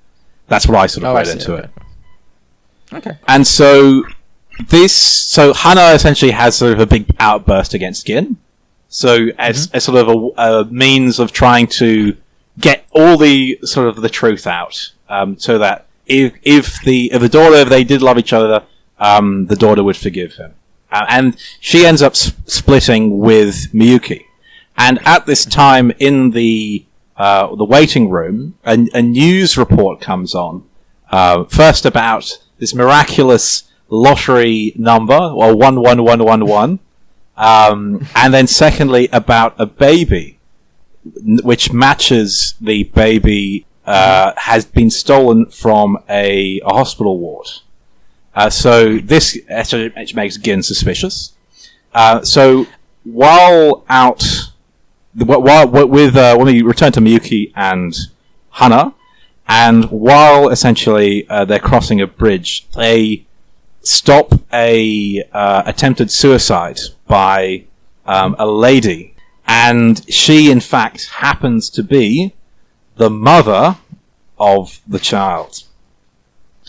That's what I sort of read into it. Okay. And so Hannah essentially has sort of a big outburst against Gin. So as sort of a means of trying to get all the sort of the truth out, so that if they did love each other, the daughter would forgive him. And she ends up splitting with Miyuki. And at this time in the waiting room, a news report comes on, first about this miraculous lottery number, or 11111, and then secondly about a baby, which matches the baby has been stolen from a hospital ward. So this actually makes Gin suspicious. So when we return to Miyuki and Hana, and while essentially they're crossing a bridge, they stop a attempted suicide by a lady, and she in fact happens to be the mother of the child.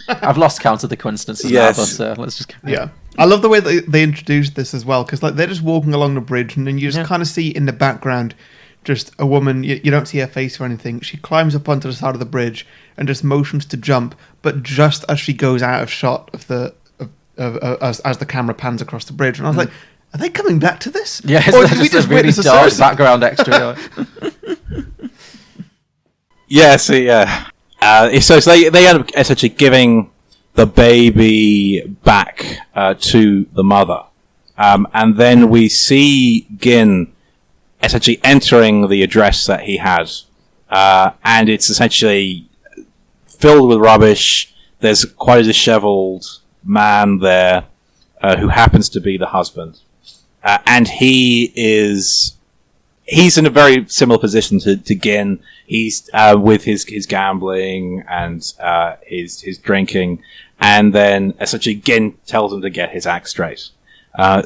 I've lost count of the coincidences Yes. now, but let's just... Yeah. I love the way that they introduced this as well, because like they're just walking along the bridge, and then you just kind of see in the background just a woman. You don't see her face or anything. She climbs up onto the side of the bridge and just motions to jump, but just as she goes out of shot of as the camera pans across the bridge, and I was like, "Are they coming back to this? Yeah, or it's did we just a really witness a dark suicide?" background extra. So they end up essentially giving the baby back to the mother. And then we see Gin essentially entering the address that he had. And it's essentially filled with rubbish. There's quite a disheveled man there who happens to be the husband. And he's in a very similar position to Gin. He's with his gambling and his drinking, and then essentially Gin tells him to get his act straight.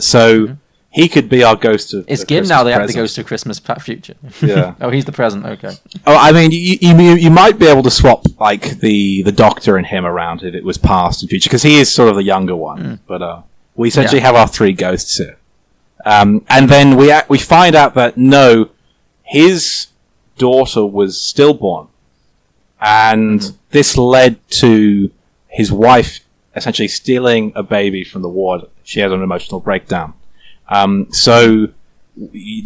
So he could be our ghost of. It's of Gin Christmas now. They have the present. ghost of Christmas future. Yeah. Oh, he's the present. Okay. Oh, I mean, you might be able to swap like the Doctor and him around if it was past and future, because he is sort of the younger one. But we essentially have our three ghosts here, and then we find out that no, his daughter was stillborn, and this led to his wife essentially stealing a baby from the ward. She had an emotional breakdown. So,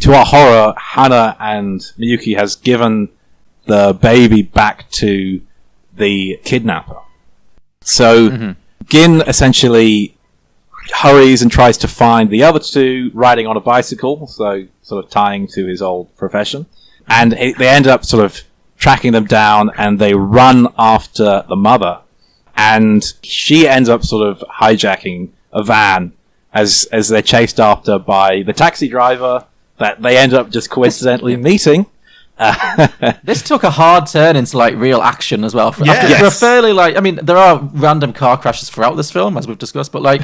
to our horror, Hana and Miyuki has given the baby back to the kidnapper. So, Gin essentially hurries and tries to find the other two riding on a bicycle, so sort of tying to his old profession. And they end up sort of tracking them down, and they run after the mother. And she ends up sort of hijacking a van as they're chased after by the taxi driver that they end up just coincidentally meeting. This took a hard turn into like real action as well. For a fairly like, I mean, there are random car crashes throughout this film, as we've discussed, but like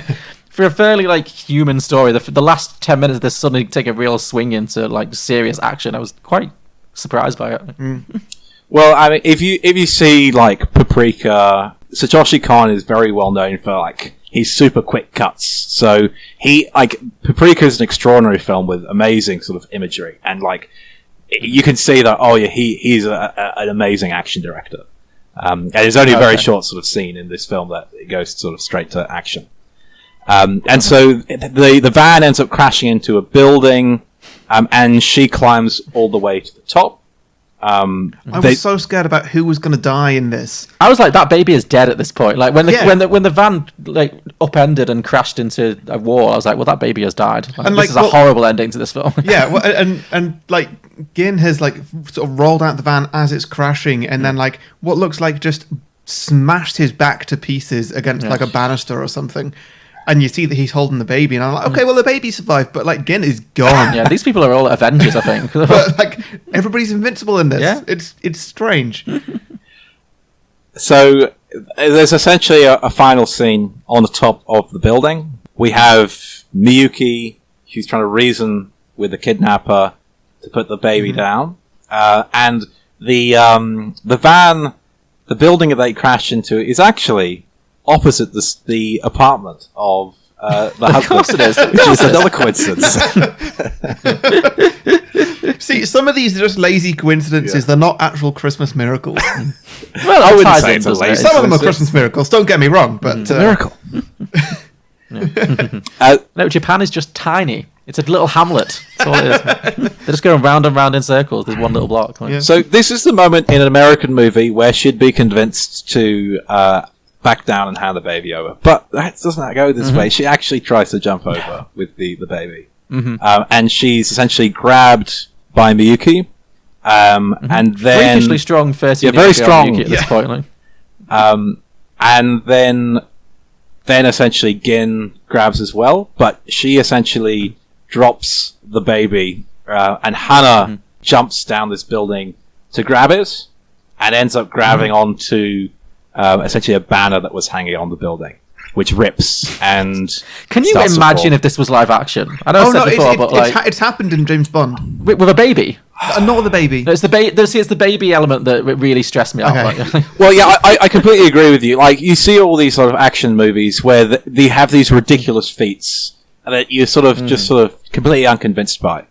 for a fairly like human story, the last 10 minutes, they suddenly take a real swing into like serious action. I was quite surprised by it. Well, I mean, if you see like Paprika, Satoshi Kon is very well known for like his super quick cuts. So Paprika is an extraordinary film with amazing sort of imagery, and like you can see that he's an amazing action director. And there's only a very short sort of scene in this film that it goes sort of straight to action. And so the van ends up crashing into a building, and she climbs all the way to the top. I was so scared about who was going to die in this. I was like, that baby is dead at this point. Like when the van like upended and crashed into a wall, I was like, well, that baby has died. Like, this is a horrible ending to this film. Yeah, well, and like Gin has like sort of rolled out the van as it's crashing, and then like what looks like just smashed his back to pieces against like a banister or something. And you see that he's holding the baby, and I'm like, okay, well, the baby survived, but like Gin is gone. Yeah, these people are all Avengers, I think. But like everybody's invincible in this. Yeah. It's strange. So there's essentially a final scene on the top of the building. We have Miyuki, who's trying to reason with the kidnapper to put the baby down, and the van, the building that they crashed into, is actually opposite the apartment of the husband. Of course it is. Which is another coincidence. See, some of these are just lazy coincidences. They're not actual Christmas miracles. Well, I wouldn't ties say in, it's a doesn't lazy it? Some of them are Christmas miracles, don't get me wrong, but... It's a miracle. No, Japan is just tiny. It's a little hamlet. That's all it is. They're just going round and round in circles. There's one little block. Like. Yeah. So this is the moment in an American movie where she'd be convinced to back down and hand the baby over. But that doesn't go this way. She actually tries to jump over with the baby. And she's essentially grabbed by Miyuki. And then... Freakishly strong 13 very strong Miyuki at this point. Like. And then essentially Gin grabs as well, but she essentially drops the baby, and Hana jumps down this building to grab it, and ends up grabbing onto essentially a banner that was hanging on the building, which rips. And can you imagine if this was live action? I know I said before, but it's happened in James Bond with a baby. Not the baby. No, it's the baby element that really stressed me out. Okay. Like, well, yeah, I completely agree with you. Like, you see all these sort of action movies where they have these ridiculous feats that you're sort of just sort of completely unconvinced by.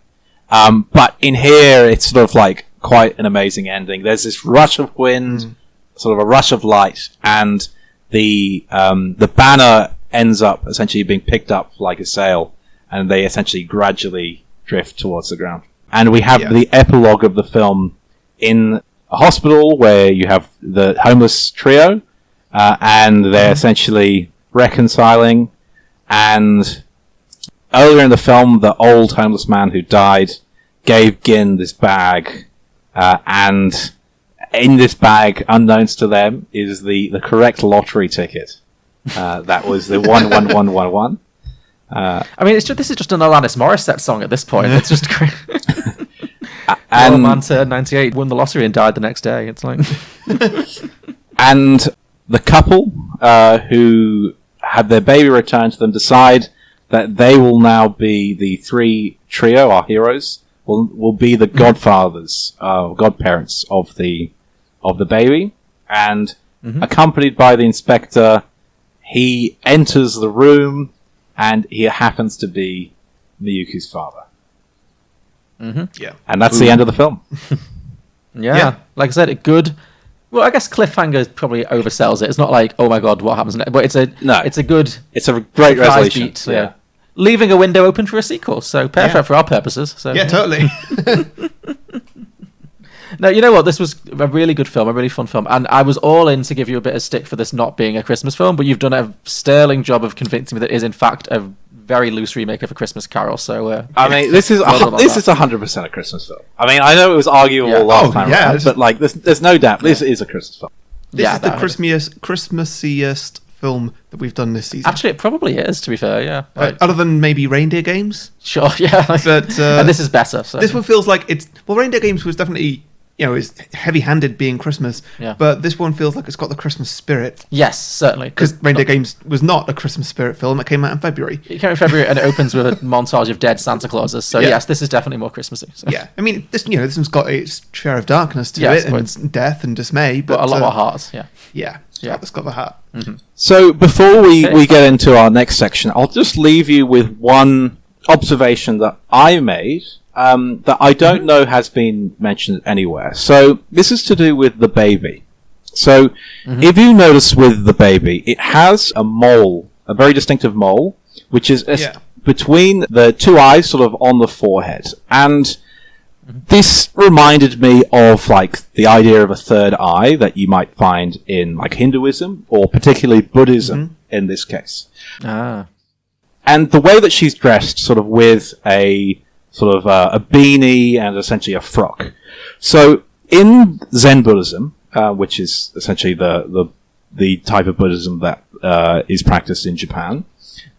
But in here, it's sort of like quite an amazing ending. There's this rush of wind, sort of a rush of light, and the banner ends up essentially being picked up like a sail, and they essentially gradually drift towards the ground. And we have the epilogue of the film in a hospital where you have the homeless trio, and they're essentially reconciling. And earlier in the film, the old homeless man who died gave Gin this bag, and in this bag, unknowns to them, is the correct lottery ticket. That was the 11111. I mean, this is just an Alanis Morissette song at this point. It's just great. And a man turned 98, won the lottery, and died the next day. It's like, and the couple who had their baby returned to them decide that they will now be the three trio, our heroes, will be the godfathers, godparents of the baby, and accompanied by the inspector, he enters the room, and he happens to be Miyuki's father. Yeah. And that's the end of the film. Yeah. Like I said, well, I guess cliffhanger probably oversells it. It's not like, oh my god, what happens next? But it's a good... It's a great resolution. Beat, yeah. Leaving a window open for a sequel, so perfect for our purposes. So, yeah, totally. No, you know what? This was a really good film, a really fun film, and I was all in to give you a bit of stick for this not being a Christmas film, but you've done a sterling job of convincing me that it is in fact a very loose remake of A Christmas Carol. So, I mean, this is 100% a Christmas film. I mean, I know it was arguable last time, but like, there's no doubt this is a Christmas film. This is the Christmassiest film that we've done this season. Actually, it probably is, to be fair. Yeah, other than maybe Reindeer Games. Sure, yeah, but and this is better. So. This one feels like Reindeer Games was definitely, is heavy-handed being Christmas. Yeah. But this one feels like it's got the Christmas spirit. Yes, certainly. Because Reindeer Games was not a Christmas spirit film. It came out in February. It came out in February and it opens with a montage of dead Santa Clauses. So yes, this is definitely more Christmassy. So. Yeah, I mean, this one's got its share of darkness to it, and death and dismay, but a lot more heart. Yeah, it's got the heart. Mm-hmm. So before we get into our next section, I'll just leave you with one observation that I made. That I don't know has been mentioned anywhere. So this is to do with the baby. So if you notice with the baby, it has a mole, a very distinctive mole, which is between the two eyes, sort of on the forehead. And this reminded me of like the idea of a third eye that you might find in like Hinduism or particularly Buddhism in this case. And the way that she's dressed, sort of with a beanie and essentially a frock. So in Zen Buddhism, which is essentially the type of Buddhism that is practiced in Japan,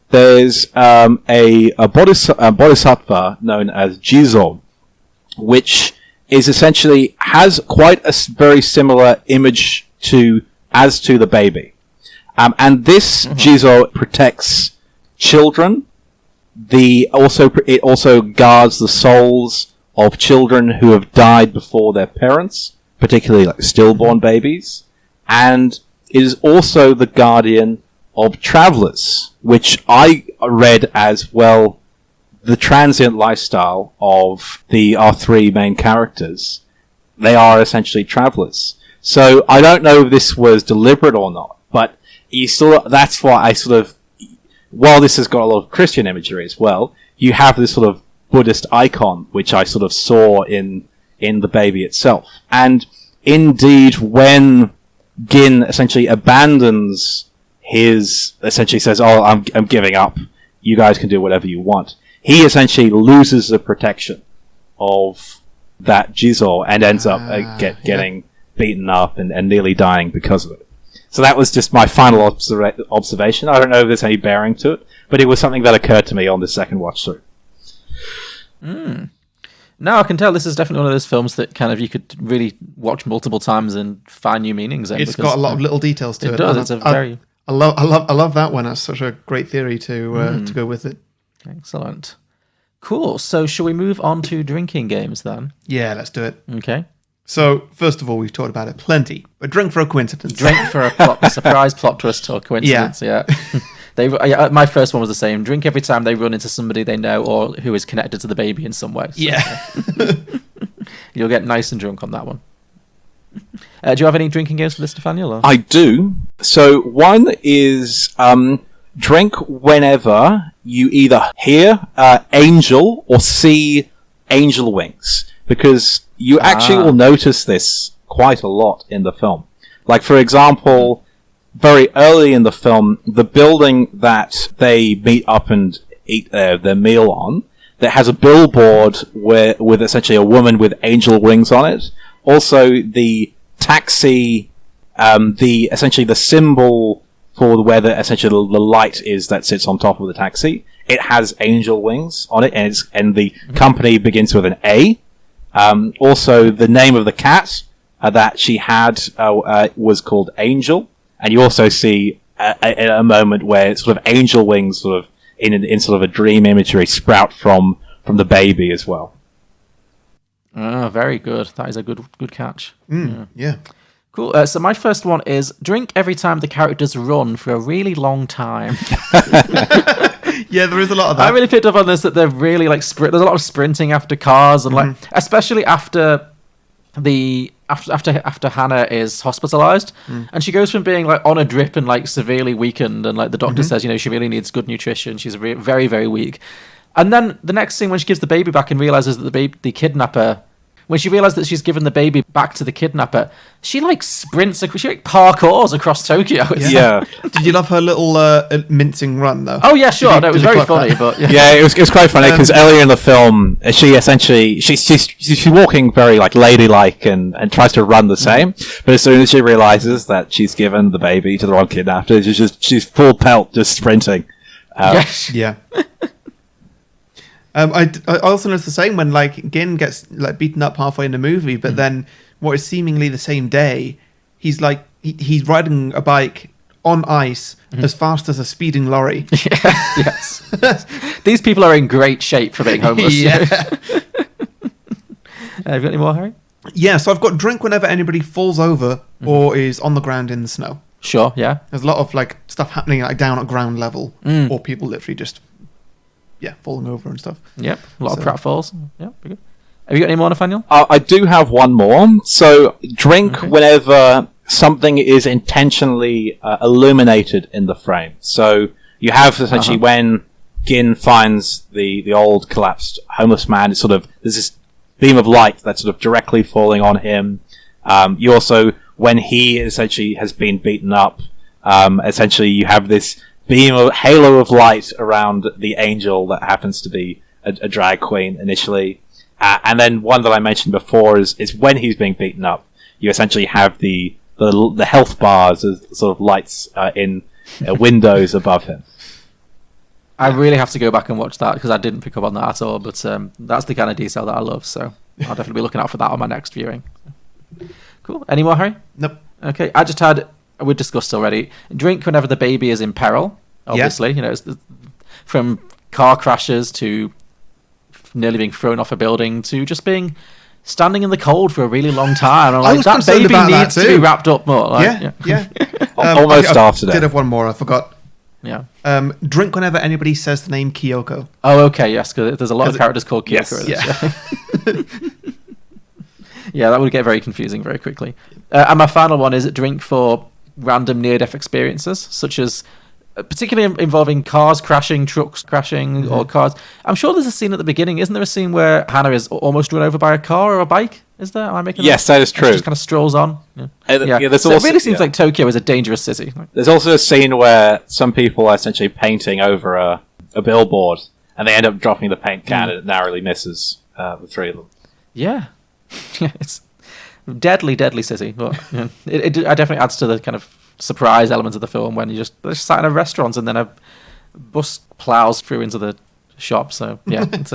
there's a bodhisattva known as Jizo, which is essentially has quite a very similar image to the baby, and this Jizo protects children. It also guards the souls of children who have died before their parents, particularly like stillborn babies, and it is also the guardian of travelers, which I read as well the transient lifestyle of our three main characters. They are essentially travelers. So I don't know if this was deliberate or not, but that's why I sort of, while this has got a lot of Christian imagery as well, you have this sort of Buddhist icon, which I sort of saw in the baby itself. And indeed, when Gin essentially abandons essentially says, "Oh, I'm giving up. You guys can do whatever you want," he essentially loses the protection of that Jizo and ends up getting beaten up and nearly dying because of it. So that was just my final observation. I don't know if there's any bearing to it, but it was something that occurred to me on the second watch through. No, I can tell this is definitely one of those films that kind of you could really watch multiple times and find new meanings in. It's got a lot of little details to it. It does. I love that one. That's such a great theory to go with it. Excellent. Cool. So shall we move on to drinking games then? Yeah, let's do it. Okay. So, first of all, we've talked about it plenty. A drink for a coincidence. Drink for a surprise plot twist or coincidence, yeah. My first one was the same. Drink every time they run into somebody they know or who is connected to the baby in some way. So, yeah. You'll get nice and drunk on that one. Do you have any drinking games for this, Nathaniel? Or? I do. So, one is drink whenever you either hear angel or see angel wings. Because you actually will notice this quite a lot in the film. Like, for example, very early in the film, the building that they meet up and eat their meal on, that has a billboard with essentially a woman with angel wings on it. Also, the taxi, essentially the symbol for where essentially the light is that sits on top of the taxi, it has angel wings on it, and the company begins with an A. Also, the name of the cat that she had was called Angel, and you also see a moment where sort of angel wings sort of in sort of a dream imagery sprout from the baby as well. Oh, very good. That is a good catch. Yeah. Cool. So my first one is drink every time the characters run for a really long time. Yeah, there is a lot of that. I really picked up on this, that they're really like there's a lot of sprinting after cars, and like especially after after Hannah is hospitalized, and she goes from being like on a drip and like severely weakened, and like the doctor says, she really needs good nutrition. She's very, very weak. And then the next scene, when she gives the baby back and realizes that the kidnapper, when she realizes that she's given the baby back to the kidnapper, she like sprints, she like parkours across Tokyo. Yeah. Did you love her little mincing run though? Oh yeah, sure. No, it was did you very clock funny, that? but Yeah, it was quite funny because earlier in the film, she essentially she's walking very like ladylike and tries to run the same, but as soon as she realizes that she's given the baby to the wrong kidnapper, she's full pelt just sprinting. yes. Yeah. I also noticed the same when like Gin gets like beaten up halfway in the movie, but then what is seemingly the same day, he's like he's riding a bike on ice as fast as a speeding lorry. Yes. These people are in great shape for being homeless. Yeah. Have you got any more, Harry? Yeah, so I've got drink whenever anybody falls over or is on the ground in the snow. Sure. Yeah. There's a lot of like stuff happening like down at ground level, or people literally just falling over and stuff. Yep. A lot of pratfalls. Yep. Good. Have you got any more, Nathaniel? I do have one more. So drink whenever something is intentionally illuminated in the frame. So you have essentially when Gin finds the old collapsed homeless man, it's sort of there's this beam of light that's sort of directly falling on him. You also, when he essentially has been beaten up, essentially you have this halo of light around the angel that happens to be a drag queen initially. And then one that I mentioned before is when he's being beaten up, you essentially have the health bars as sort of lights in windows above him. I really have to go back and watch that because I didn't pick up on that at all. But that's the kind of detail that I love, so I'll definitely be looking out for that on my next viewing. Cool. Any more, Harry? Nope. Okay. I just had, we discussed already, drink whenever the baby is in peril. Obviously, it's from car crashes to nearly being thrown off a building to just being standing in the cold for a really long time. I'm like, that baby needs to be wrapped up more. Like, yeah. Almost after that. I did have one more. I forgot. Yeah. Drink whenever anybody says the name Kyoko. Oh, okay. Yes, because there's a lot of characters called Kyoko. Yes, Yeah, that would get very confusing very quickly. And my final one is drink for random near-death experiences, such as particularly involving cars crashing, trucks crashing, or cars. I'm sure there's a scene at the beginning. Isn't there a scene where Hannah is almost run over by a car or a bike? Is there? Am I making Yes, that is true. She just kind of strolls on. There's So also, it really seems like Tokyo is a dangerous city. There's also a scene where some people are essentially painting over a billboard, and they end up dropping the paint can, and it narrowly misses the three of them. Yeah. It's deadly city. But it definitely adds to the kind of surprise element of the film when they're just sat in a restaurant and then a bus plows through into the shop. So yeah, it's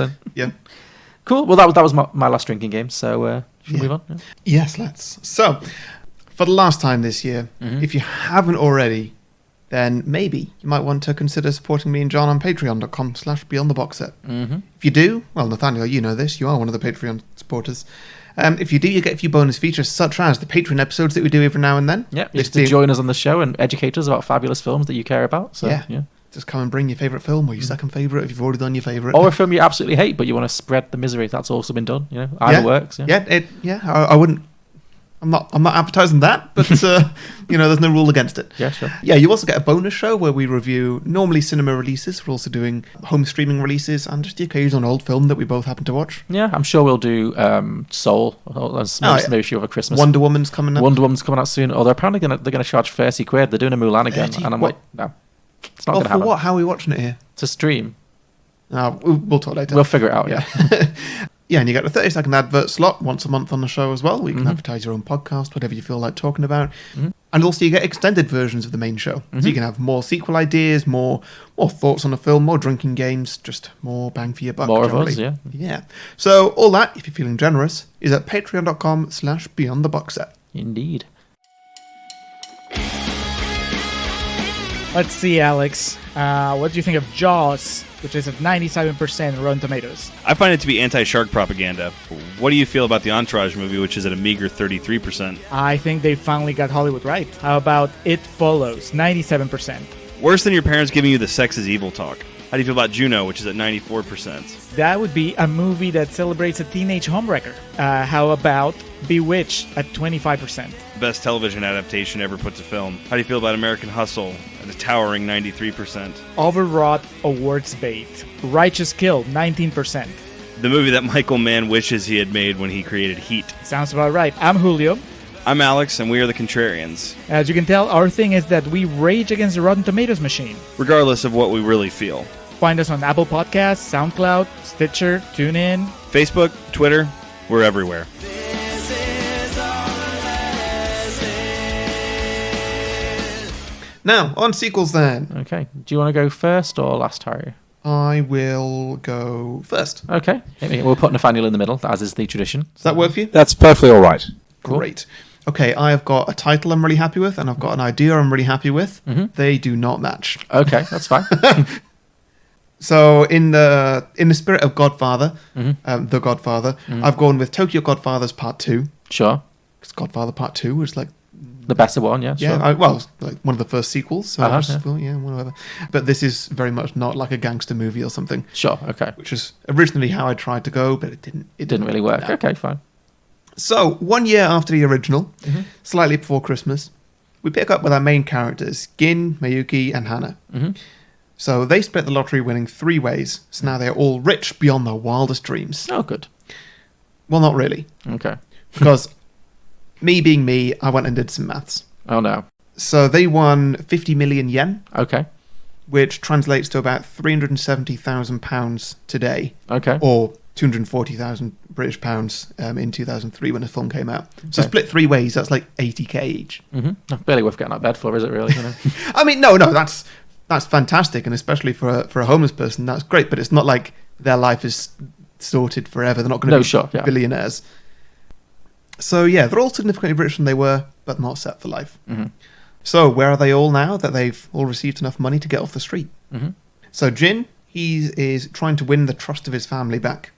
cool. Well, that was my last drinking game. So should we move on? Yeah. Yes, let's. So, for the last time this year, if you haven't already, then maybe you might want to consider supporting me and John on patreon.com/beyondtheboxset. If you do, well, Nathaniel, you know this. You are one of the Patreon supporters. If you do, you get a few bonus features, such as the Patreon episodes that we do every now and then. Yeah, just to join us on the show and educate us about fabulous films that you care about. So, yeah. Just come and bring your favourite film or your second favourite if you've already done your favourite. Or a film you absolutely hate, but you want to spread the misery. That's also been done. Either works. I wouldn't. I'm not advertising that, but there's no rule against it. Yeah, sure. Yeah, you also get a bonus show where we review normally cinema releases. We're also doing home streaming releases and just the occasional old film that we both happen to watch. Yeah, I'm sure we'll do Soul. Maybe a few over Christmas. Wonder Woman's coming up. Wonder Woman's coming out soon. Although apparently they're going to charge £30. They're doing a Mulan again, and I'm like, no, it's not going to happen. For what? How are we watching it here? To stream. We'll talk later. We'll figure it out. Yeah. Yeah, and you get a 30-second advert slot once a month on the show as well, where you can advertise your own podcast, whatever you feel like talking about. And also you get extended versions of the main show. So you can have more sequel ideas, more thoughts on the film, more drinking games, just more bang for your buck. More generally. of us, Yeah. So all that, if you're feeling generous, is at patreon.com/beyondtheboxset. Indeed. Let's see, Alex. What do you think of Jaws, which is at 97% Rotten Tomatoes? I find it to be anti-shark propaganda. What do you feel about the Entourage movie, which is at a meager 33%? I think they finally got Hollywood right. How about It Follows, 97%? Worse than your parents giving you the sex is evil talk. How do you feel about Juno, which is at 94%? That would be a movie that celebrates a teenage homewrecker. How about Bewitched at 25%? Best television adaptation ever put to film. How do you feel about American Hustle at a towering 93%? Overwrought awards bait. Righteous Kill, 19%. The movie that Michael Mann wishes he had made when he created Heat. Sounds about right. I'm Julio. I'm Alex, and we are the Contrarians. As you can tell, our thing is that we rage against the Rotten Tomatoes machine. Regardless of what we really feel. Find us on Apple Podcasts, SoundCloud, Stitcher, TuneIn. Facebook, Twitter, we're everywhere. Now, on sequels then. Okay. Do you want to go first or last, Harry? I will go first. Okay. We'll put Nathaniel in the middle, as is the tradition. Does that work for you? That's perfectly all right. Cool. Great. Okay, I have got a title I'm really happy with, and I've got an idea I'm really happy with. They do not match. Okay, that's fine. So, in the spirit of Godfather, The Godfather, I've gone with Tokyo Godfathers Part 2. Sure. Because Godfather Part 2 was like... The better one, yeah. Yeah, Sure. well, like one of the first sequels. So I just yeah. thought, whatever. But this is very much not like a gangster movie or something, Sure, okay. which is originally how I tried to go, but it didn't. It didn't really work. No. Okay, fine. So, 1 year after the original, slightly before Christmas, we pick up with our main characters, Gin, Mayuki, and Hana. So they split the lottery winning 3 ways, so now they're all rich beyond their wildest dreams. Oh, good. Well, not really, Okay. because me being me, I went and did some maths. Oh, no. So they won 50 million yen, Okay. which translates to about £370,000 today, Okay. or 240,000 British pounds in 2003 when the film came out. So Okay. split 3 ways, that's like 80k each. Barely worth getting out of bed for, is it really? You know? I mean, no, that's fantastic, and especially for a homeless person, that's great. But it's not like their life is sorted forever. They're not going to be billionaires. So yeah, they're all significantly richer than they were, but not set for life. So where are they all now that they've all received enough money to get off the street? So Jin, he is trying to win the trust of his family back.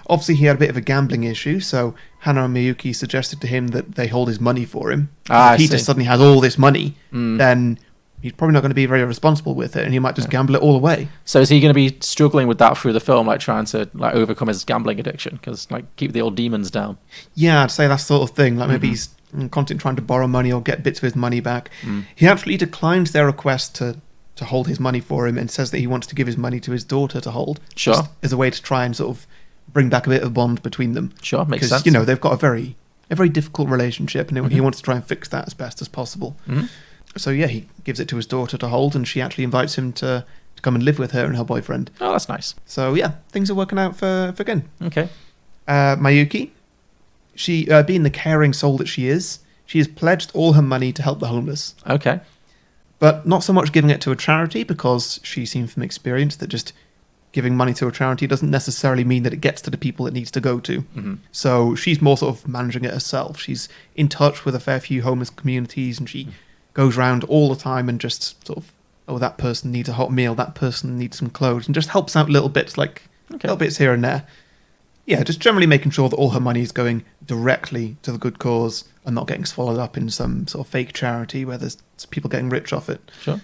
Obviously, he had a bit of a gambling issue, so Hana and Miyuki suggested to him that they hold his money for him. If he just suddenly has all this money, then he's probably not going to be very responsible with it, and he might just gamble it all away. So is he going to be struggling with that through the film, like trying to like overcome his gambling addiction? Because like keep the old demons down. Yeah, I'd say that sort of thing. Like maybe he's constantly trying to borrow money or get bits of his money back. He actually declines their request to hold his money for him and says that he wants to give his money to his daughter to hold. Sure. Just as a way to try and sort of bring back a bit of bond between them. Sure, makes sense. Because, you know, they've got a very difficult relationship, and he wants to try and fix that as best as possible. So yeah, he gives it to his daughter to hold, and she actually invites him to come and live with her and her boyfriend. Oh, that's nice. So yeah, things are working out for Gin. Okay. Mayuki, she being the caring soul that she has pledged all her money to help the homeless. Okay. But not so much giving it to a charity, because she's seen from experience that just giving money to a charity doesn't necessarily mean that it gets to the people it needs to go to. So she's more sort of managing it herself. She's in touch with a fair few homeless communities, and she goes around all the time and just sort of, oh, that person needs a hot meal, that person needs some clothes, and just helps out little bits, like little bits here and there. Yeah, just generally making sure that all her money is going directly to the good cause and not getting swallowed up in some sort of fake charity where there's people getting rich off it. Sure.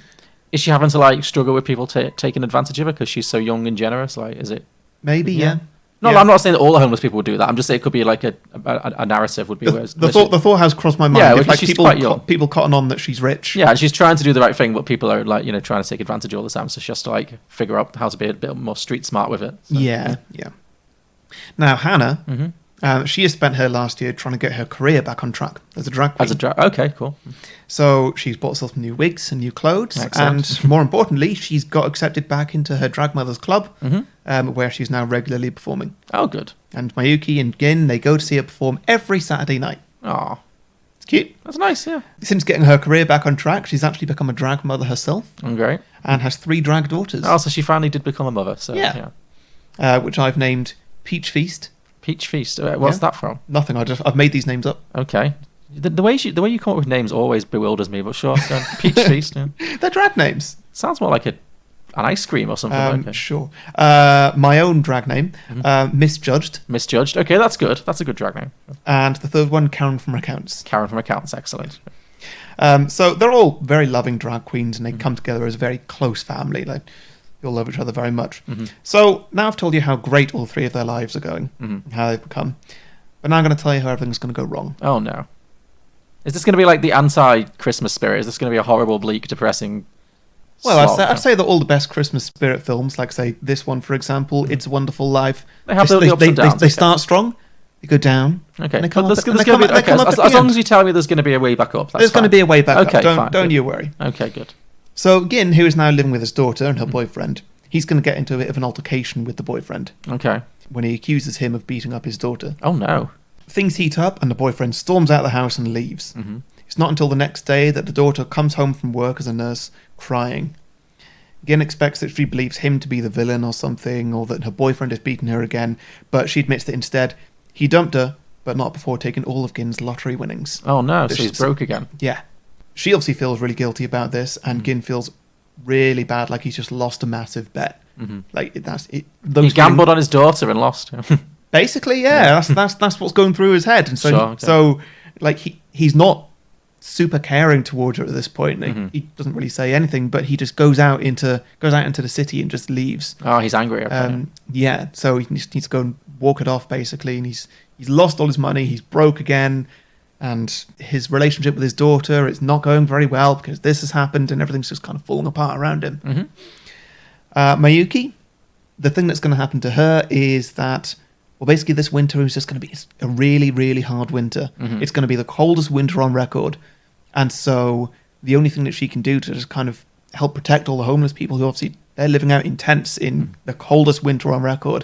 Is she having to like struggle with people taking advantage of her because she's so young and generous? Like, is it? Maybe, yeah. No, Yeah. I'm not saying that all the homeless people would do that. I'm just saying it could be like a narrative would be. The thought has crossed my mind. Yeah, if like she's quite young. people cotton on that she's rich. Yeah, and she's trying to do the right thing, but people are like, you know, trying to take advantage all the time. So she has to like figure out how to be a bit more street smart with it. So, Yeah. Now, Hannah, she has spent her last year trying to get her career back on track as a drag queen. Okay, cool. So she's bought herself new wigs and new clothes. Excellent. And more importantly, she's got accepted back into her drag mother's club, where she's now regularly performing. Oh, good. And Mayuki and Gin, they go to see her perform every Saturday night. Oh, It's cute. that's nice. Yeah. Since getting her career back on track, she's actually become a drag mother herself Great. and has 3 drag daughters. Oh, so she finally did become a mother. So Yeah. yeah. Which I've named Peach Feast. Peach Feast. What's Yeah. that from? Nothing. I've made these names up. Okay. The way you come up with names always bewilders me. But sure, Peach Feast. Yeah. They're drag names. Sounds more like an ice cream or something. Okay. Sure. My own drag name, Misjudged. Misjudged. Okay, that's good. That's a good drag name. And the third one, Karen from Accounts. Karen from Accounts. Excellent. So they're all very loving drag queens, and they come together as a very close family. Like, they all love each other very much. So now I've told you how great all three of their lives are going, and how they've become. But now I'm going to tell you how everything's going to go wrong. Oh no. Is this going to be like the anti-Christmas spirit? Is this going to be a horrible, bleak, depressing? Well, slog? I'd say that all the best Christmas spirit films, like say this one for example, It's a Wonderful Life, They have the ups and downs. They start strong, they go down. Okay, and they but come there's up, going and to they be come- they come up at as the long end. as you tell me there's going to be a way back up. There's going to be a way back Okay, up. fine. Don't you worry. Okay, good. So Gin, who is now living with his daughter and her boyfriend, he's going to get into a bit of an altercation with the boyfriend Okay. when he accuses him of beating up his daughter. Oh no. Things heat up and the boyfriend storms out of the house and leaves. It's not until the next day that the daughter comes home from work as a nurse, crying. Gin expects that she believes him to be the villain or something, or that her boyfriend has beaten her again, but she admits that instead he dumped her, but not before taking all of Gin's lottery winnings. Oh no. So he's broke again. Yeah. She obviously feels really guilty about this, and Gin feels really bad, like he's just lost a massive bet. Like that's it. He gambled on his daughter and lost. Basically, yeah, that's what's going through his head, and so Sure, okay. so like he's not super caring towards her at this point. Like, he doesn't really say anything, but he just goes out into the city and just leaves. Oh, he's angry. Okay. Yeah, so he just needs to go and walk it off basically, and he's lost all his money, he's broke again, and his relationship with his daughter is not going very well because this has happened and everything's just kind of falling apart around him. Mayuki, the thing that's going to happen to her is that, well, basically this winter is just going to be a really, really hard winter. It's going to be the coldest winter on record. And so the only thing that she can do to just kind of help protect all the homeless people who obviously they're living out in tents in the coldest winter on record.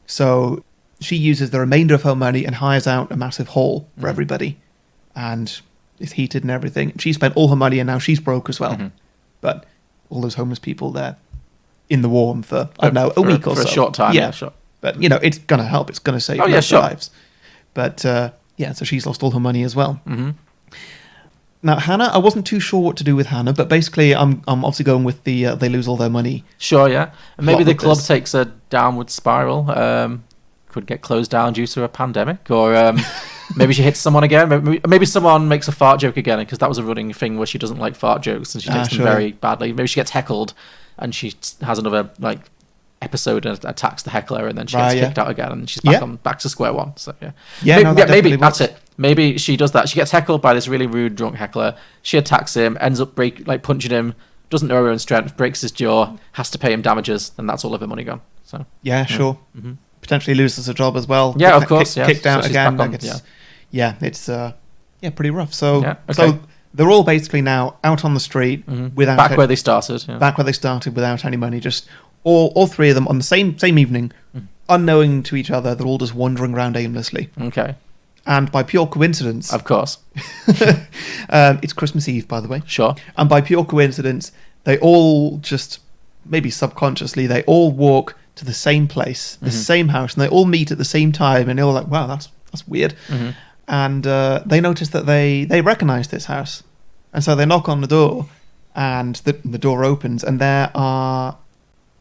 So she uses the remainder of her money and hires out a massive hall for everybody. And it's heated and everything. She spent all her money and now she's broke as well. But all those homeless people, they're in the warm for, I don't know, a week or so. For a short time, yeah, sure. But, you know, it's going to help. It's going to save lives. But, yeah, so she's lost all her money as well. Now, Hannah, I wasn't too sure what to do with Hannah, but basically I'm obviously going with the they lose all their money. Sure, yeah. And maybe the club this. takes a downward spiral. Could get closed down due to a pandemic. Or maybe she hits someone again. Maybe someone makes a fart joke again, because that was a running thing where she doesn't like fart jokes and she takes them very badly. Maybe she gets heckled and she has another like episode and attacks the heckler, and then she gets kicked out again, and she's back to square one. So maybe that's it. Maybe she does that. She gets heckled by this really rude drunk heckler. She attacks him, ends up punching him, doesn't know her own strength, breaks his jaw, has to pay him damages, and that's all of her money gone. So sure. Potentially loses her job as well. Yeah, of course. Kicked out so again. On, it's pretty rough. So okay. so they're all basically now out on the street without where they started. Yeah. Back where they started without any money. Just all three of them on the same evening, unknowing to each other. They're all just wandering around aimlessly. Okay. And by pure coincidence, of course, it's Christmas Eve, by the way. Sure. And by pure coincidence, they all just, maybe subconsciously, they all walk to the same place, the same house, and they all meet at the same time, and they're all like, wow, that's weird. And they notice that they recognize this house. And so they knock on the door, and the door opens, and there are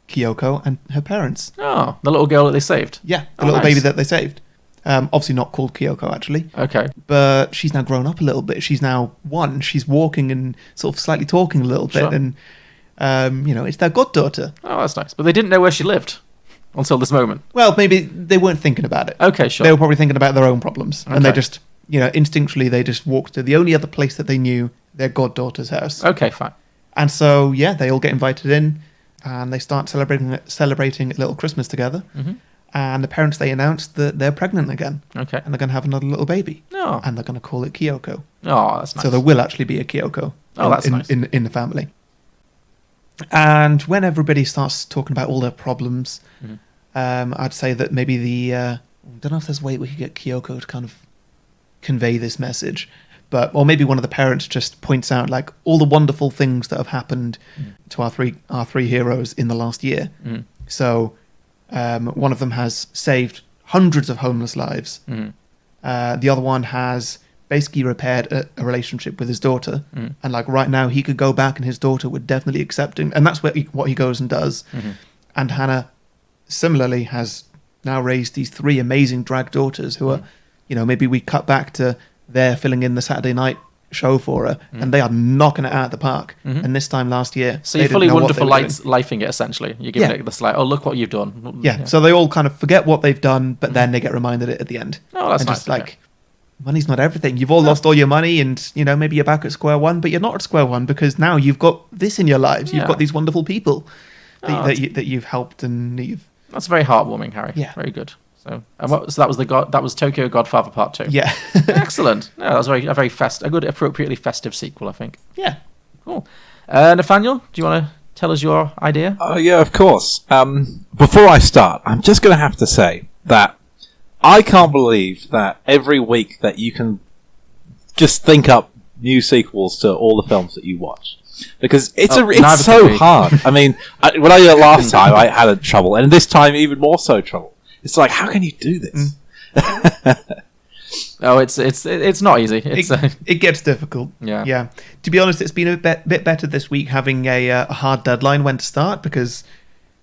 Kyoko and her parents. Oh, the little girl that they saved. Yeah, the little baby that they saved. Obviously not called Kyoko, actually. Okay. But she's now grown up a little bit. She's now one. She's walking and sort of slightly talking a little bit. And, it's their goddaughter. Oh, that's nice. But they didn't know where she lived until this moment. Well, maybe they weren't thinking about it. Okay, sure. They were probably thinking about their own problems. Okay. And they just, instinctually, they just walked to the only other place that they knew, their goddaughter's house. Okay, fine. And so, they all get invited in. And they start celebrating a little Christmas together. And the parents, they announced that they're pregnant again. Okay. And they're going to have another little baby. Oh. And they're going to call it Kyoko. Oh, that's nice. So there will actually be a Kyoko nice. in the family. And when everybody starts talking about all their problems, I'd say that maybe I don't know if there's a way we could get Kyoko to kind of convey this message. Or maybe one of the parents just points out like all the wonderful things that have happened to our three heroes in the last year. So one of them has saved hundreds of homeless lives. The other one has basically repaired a relationship with his daughter, and like right now he could go back and his daughter would definitely accept him, and that's what he goes and does. And Hannah similarly has now raised these 3 amazing drag daughters who are, maybe we cut back to they're filling in the Saturday night show for her, and they are knocking it out of the park. And this time last year, So you're fully wonderful lifing it, essentially. You're giving it this like, oh, look what you've done. Yeah, so they all kind of forget what they've done, but then they get reminded it at the end. Oh, that's and nice. just like, money's not everything. You've all lost all your money, and maybe you're back at square one, but you're not at square one because now you've got this in your lives. You've got these wonderful people that you've helped, and you've. That's very heartwarming, Harry. Yeah, very good. So that was Tokyo Godfather Part 2. Yeah, excellent. Yeah, that was a very a good, appropriately festive sequel, I think. Yeah, cool. Nathaniel, do you want to tell us your idea? Yeah, of course. Before I start, I'm just going to have to say that I can't believe that every week that you can just think up new sequels to all the films that you watch. Because it's so hard. I mean, when I did it last time, I had trouble, and this time even more so trouble. It's like, how can you do this? Oh, it's not easy. It gets difficult. Yeah. To be honest, it's been a bit better this week having a hard deadline when to start because,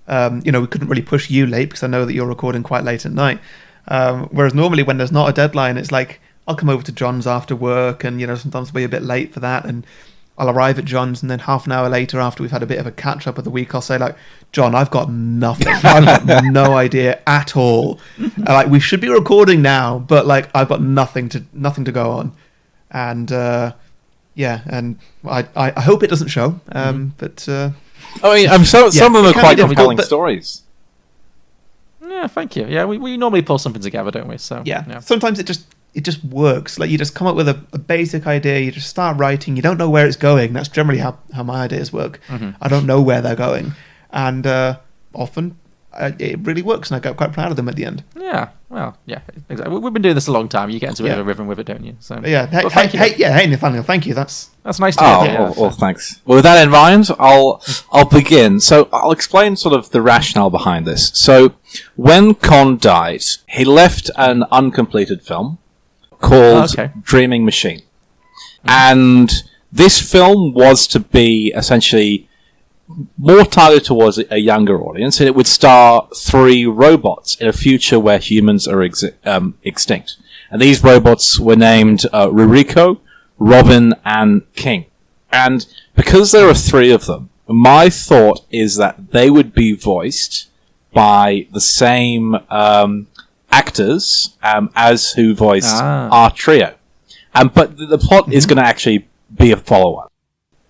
we couldn't really push you late because I know that you're recording quite late at night. Whereas normally when there's not a deadline, it's like I'll come over to John's after work, and sometimes I'll be a bit late for that, and I'll arrive at John's, and then half an hour later, after we've had a bit of a catch up of the week, I'll say like, John, I've got nothing. I've got no idea at all. Like we should be recording now, but like I've got nothing to go on, and and I hope it doesn't show. But I mean, some of them are quite compelling stories. Yeah, thank you. Yeah, we normally pull something together, don't we? So yeah. Sometimes it just works. Like you just come up with a basic idea, you just start writing, you don't know where it's going. That's generally how my ideas work. I don't know where they're going, and often it really works, and I get quite proud of them at the end. Yeah, well, yeah, exactly. We've been doing this a long time. You get into a bit of a rhythm with it, don't you? So yeah, hey Nathaniel, thank you. That's nice to hear. Well, thanks. Well, with that in mind, I'll begin. So I'll explain sort of the rationale behind this. So when Kon died, he left an uncompleted film called Dreaming Machine. And this film was to be essentially more targeted towards a younger audience, and it would star 3 robots in a future where humans are extinct. And these robots were named Ruriko, Robin, and King. And because there are 3 of them, my thought is that they would be voiced by the same actors as who voiced our trio. But the plot is going to actually be a follow-up.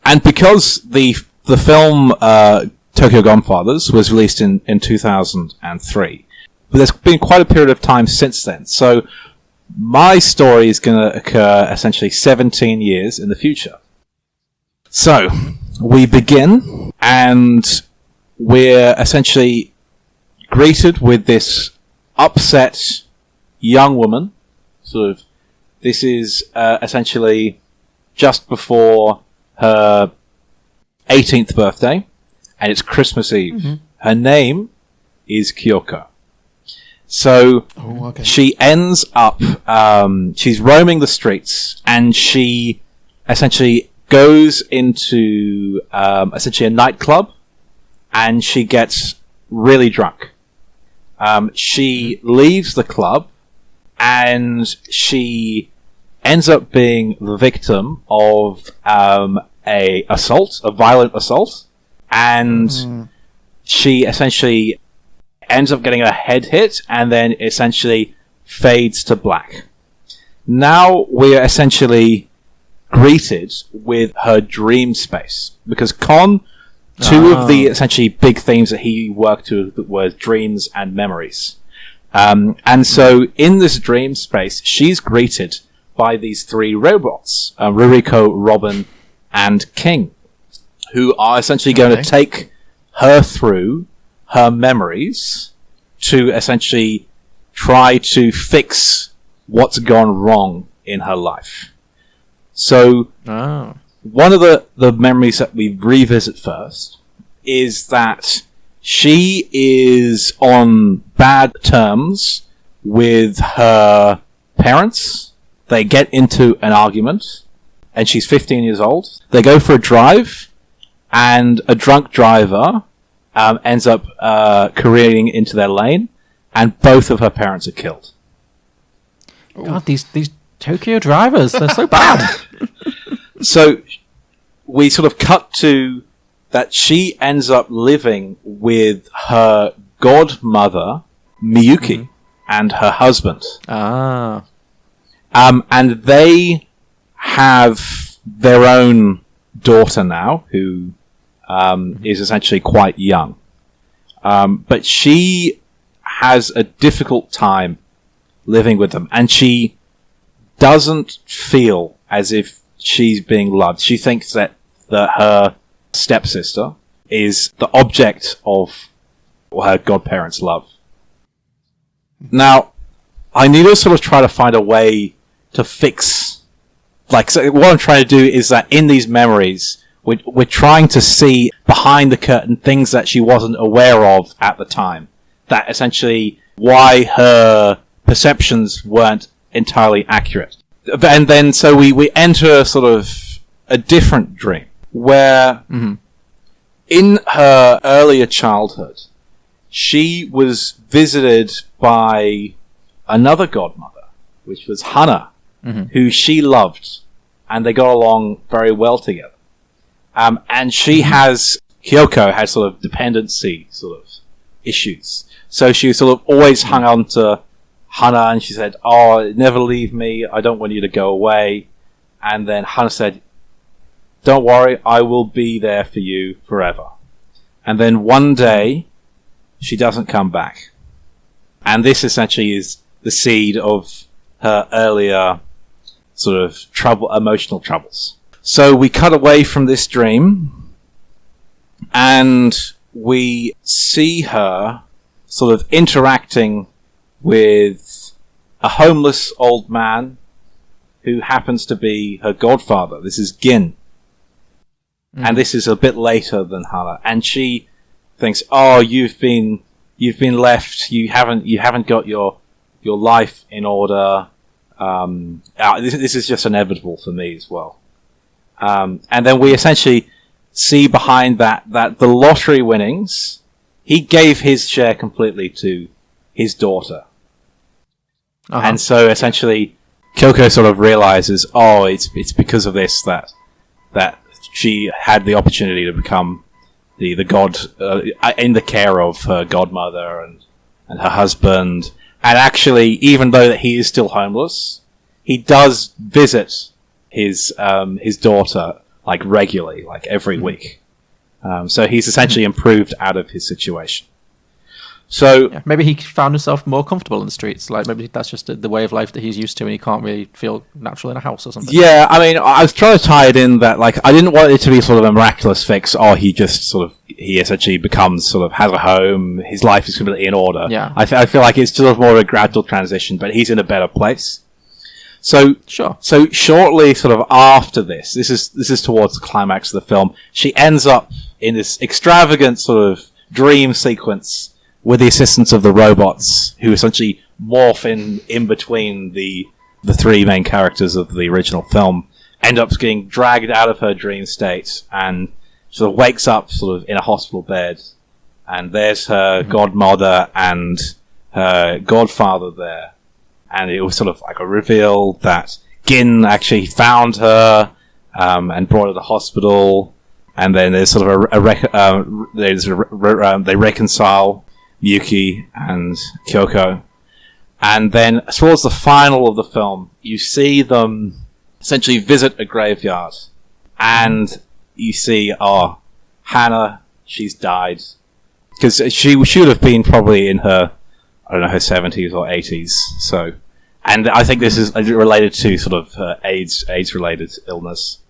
And because the film Tokyo Godfathers was released in 2003, but there's been quite a period of time since then. So my story is going to occur essentially 17 years in the future. So we begin, and we're essentially greeted with this upset young woman. Sort of, this is essentially just before her 18th birthday, and it's Christmas Eve. Her name is Kyoko. So she ends up, she's roaming the streets, and she essentially goes into essentially a nightclub, and she gets really drunk. She leaves the club, and she ends up being the victim of a violent assault, and she essentially ends up getting her head hit, and then essentially fades to black. Now we're essentially greeted with her dream space, because Kon, two of the essentially big themes that he worked with were dreams and memories. And so in this dream space, she's greeted by these 3 robots, Ruriko, Robin, and King, who are essentially going to take her through her memories to essentially try to fix what's gone wrong in her life. So one of the memories that we revisit first is that she is on bad terms with her parents. they get into an argument, and she's 15 years old. They go for a drive, and a drunk driver ends up careening into their lane, and both of her parents are killed. God, these Tokyo drivers, they're so bad. So we sort of cut to that she ends up living with her godmother, Miyuki, and her husband. Ah. And they have their own daughter now, who is essentially quite young. But she has a difficult time living with them, and she doesn't feel as if she's being loved. She thinks that her stepsister is the object of her godparents' love. Now, I need to sort of try to find a way to fix... so what I'm trying to do is that in these memories, we're trying to see behind the curtain things that she wasn't aware of at the time. That essentially why her perceptions weren't entirely accurate. And then so we enter sort of a different dream where in her earlier childhood she was visited by another godmother, which was Hana, who she loved, and they got along very well together. And she Kyoko has sort of dependency sort of issues. So she sort of always hung on to Hana, and she said, "Oh, never leave me. I don't want you to go away." And then Hana said, "Don't worry, I will be there for you forever." And then one day, she doesn't come back. And this essentially is the seed of her earlier sort of emotional troubles. So we cut away from this dream, and we see her sort of interacting with a homeless old man who happens to be her godfather. This is Gin. And this is a bit later than Hana. And she thinks, "Oh, you've been left. You haven't got your life in order. This is just inevitable for me as well." And then we essentially see behind that the lottery winnings, he gave his share completely to his daughter. And so essentially Kyoko sort of realizes, oh, it's because of this that she had the opportunity to become the god in the care of her godmother and her husband. And actually, even though that he is still homeless, he does visit his daughter regularly, every week. So he's essentially improved out of his situation. So yeah, maybe he found himself more comfortable in the streets. Maybe that's just the way of life that he's used to, and he can't really feel natural in a house or something. Yeah, I mean, I was trying to tie it in that, I didn't want it to be sort of a miraculous fix. Oh, he essentially becomes has a home. His life is completely in order. Yeah, I feel like it's sort of more of a gradual transition, but he's in a better place. So sure. So shortly, sort of after this is towards the climax of the film. She ends up in this extravagant sort of dream sequence with the assistance of the robots, who essentially morph in between the three main characters of the original film, end up getting dragged out of her dream state, and sort of wakes up sort of in a hospital bed, and there's her godmother and her godfather there, and it was sort of like a reveal that Gin actually found her and brought her to the hospital, and then there's sort of they reconcile, Miyuki and Kyoko. And then, towards the final of the film, you see them essentially visit a graveyard. And you see, Hana, she's died. Because she should have been probably in her 70s or 80s. So, and I think this is related to sort of her AIDS-related illness.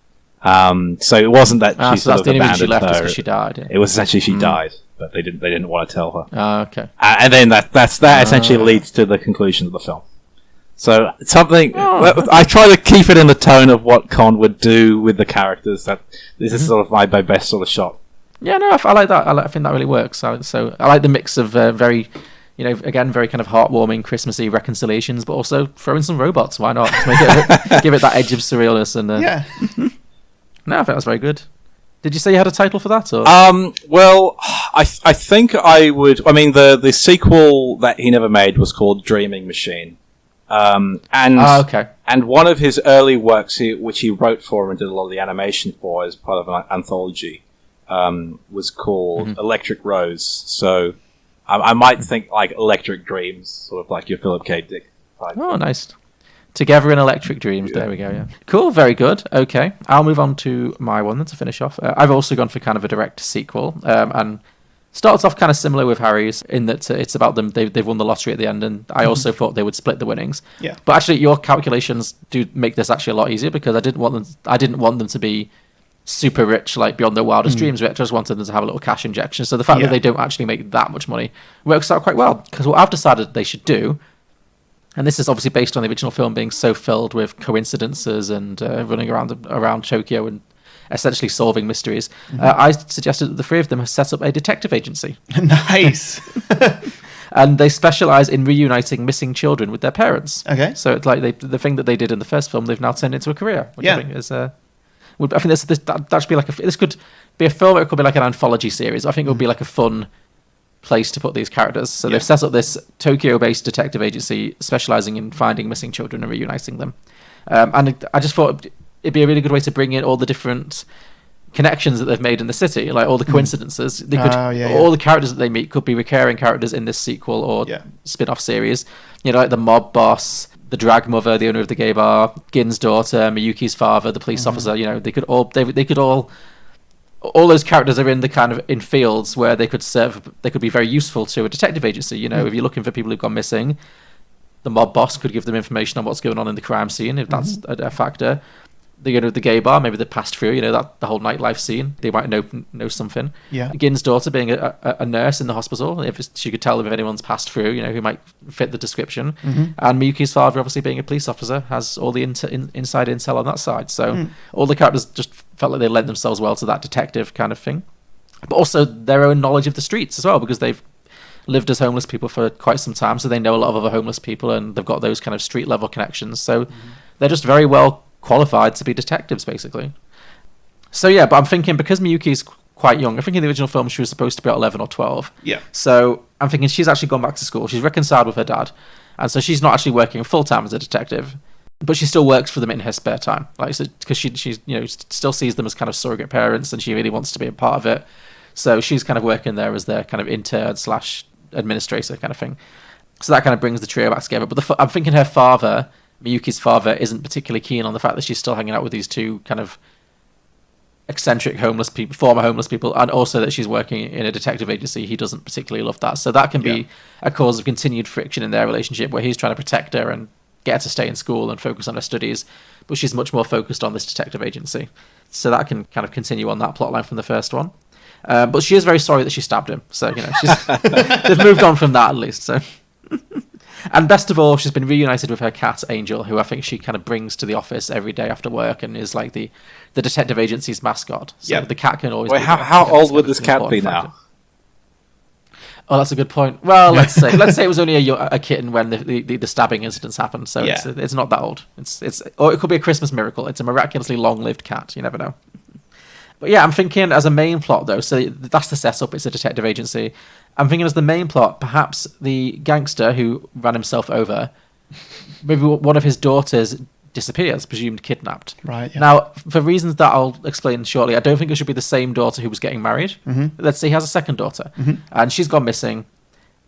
So it wasn't that she sort of abandoned her. She died. Yeah. It was essentially she died. But they didn't want to tell her. Okay. And then that essentially leads to the conclusion of the film. So something I try to keep it in the tone of what Kon would do with the characters. That this is sort of my best sort of shot. Yeah, no, I like that. I think that really works. So I like the mix of very again, very kind of heartwarming, Christmassy reconciliations, but also throw in some robots. Why not? Just make it, give it that edge of surrealness. And Yeah. no, I think that's very good. Did you say you had a title for that? Or? Well, I think I would. I mean, the sequel that he never made was called Dreaming Machine. Okay. And one of his early works, which he wrote for and did a lot of the animation for as part of an anthology, was called Electric Rose. So I might think like Electric Dreams, sort of like your Philip K. Dick type. Oh, nice. Together in Electric Dreams. Yeah. There we go. Yeah. Cool. Very good. Okay. I'll move on to my one then to finish off. I've also gone for kind of a direct sequel, and starts off kind of similar with Harry's in that it's about them. They've won the lottery at the end, and I also thought they would split the winnings. Yeah. But actually, your calculations do make this actually a lot easier because I didn't want them to be super rich, like beyond their wildest dreams. I just wanted them to have a little cash injection. So the fact that they don't actually make that much money works out quite well. Because what I've decided they should do, and this is obviously based on the original film being so filled with coincidences and running around Tokyo and essentially solving mysteries, I suggested that the three of them have set up a detective agency. Nice. And they specialize in reuniting missing children with their parents. Okay. So it's like the thing that they did in the first film, they've now turned into a career. Which I think is, I think that should be like this could be a film, or it could be like an anthology series. I think it would be like a fun place to put these characters. So they've set up this Tokyo-based detective agency specializing in finding missing children and reuniting them. And I just thought it'd be a really good way to bring in all the different connections that they've made in the city, like all the coincidences. They could, all the characters that they meet could be recurring characters in this sequel or spin-off series. Like the mob boss, the drag mother, the owner of the gay bar, Gin's daughter, Miyuki's father, the police officer. They could all those characters are in the kind of in fields where they could be very useful to a detective agency. If you're looking for people who've gone missing, the mob boss could give them information on what's going on in the crime scene if that's a factor. The owner of the gay bar, maybe they passed through, that the whole nightlife scene, they might know something. Yeah. Gin's daughter being a nurse in the hospital, if she could tell them if anyone's passed through, who might fit the description. And Miyuki's father, obviously being a police officer, has all the inside intel on that side. So all the characters just felt like they lent themselves well to that detective kind of thing. But also their own knowledge of the streets as well, because they've lived as homeless people for quite some time, so they know a lot of other homeless people, and they've got those kind of street level connections. So they're just very well qualified to be detectives, basically. So yeah, but I'm thinking because Miyuki's quite young, I think in the original film she was supposed to be about 11 or 12. Yeah. So I'm thinking she's actually gone back to school. She's reconciled with her dad, and so she's not actually working full time as a detective, but she still works for them in her spare time, like because she's still sees them as kind of surrogate parents, and she really wants to be a part of it. So she's kind of working there as their kind of intern / administrator kind of thing. So that kind of brings the trio back together. But I'm thinking her father, Miyuki's father, isn't particularly keen on the fact that she's still hanging out with these two kind of eccentric former homeless people, and also that she's working in a detective agency. He doesn't particularly love that. So that can be a cause of continued friction in their relationship, where he's trying to protect her and get her to stay in school and focus on her studies, but she's much more focused on this detective agency. So that can kind of continue on that plotline from the first one. But she is very sorry that she stabbed him. So, they've moved on from that at least. So. And best of all, she's been reunited with her cat, Angel, who I think she kind of brings to the office every day after work and is like the detective agency's mascot. So the cat can always... Wait, how old would this cat be now? Oh, that's a good point. Well, let's say it was only a kitten when the stabbing incidents happened, so it's not that old. Or it could be a Christmas miracle. It's a miraculously long-lived cat. You never know. But yeah, I'm thinking as a main plot, though, so that's the setup. It's a detective agency. I'm thinking as the main plot, perhaps the gangster who ran himself over, maybe one of his daughters disappears, presumed kidnapped. Right. Yeah. Now, for reasons that I'll explain shortly, I don't think it should be the same daughter who was getting married. Let's say he has a second daughter, and she's gone missing,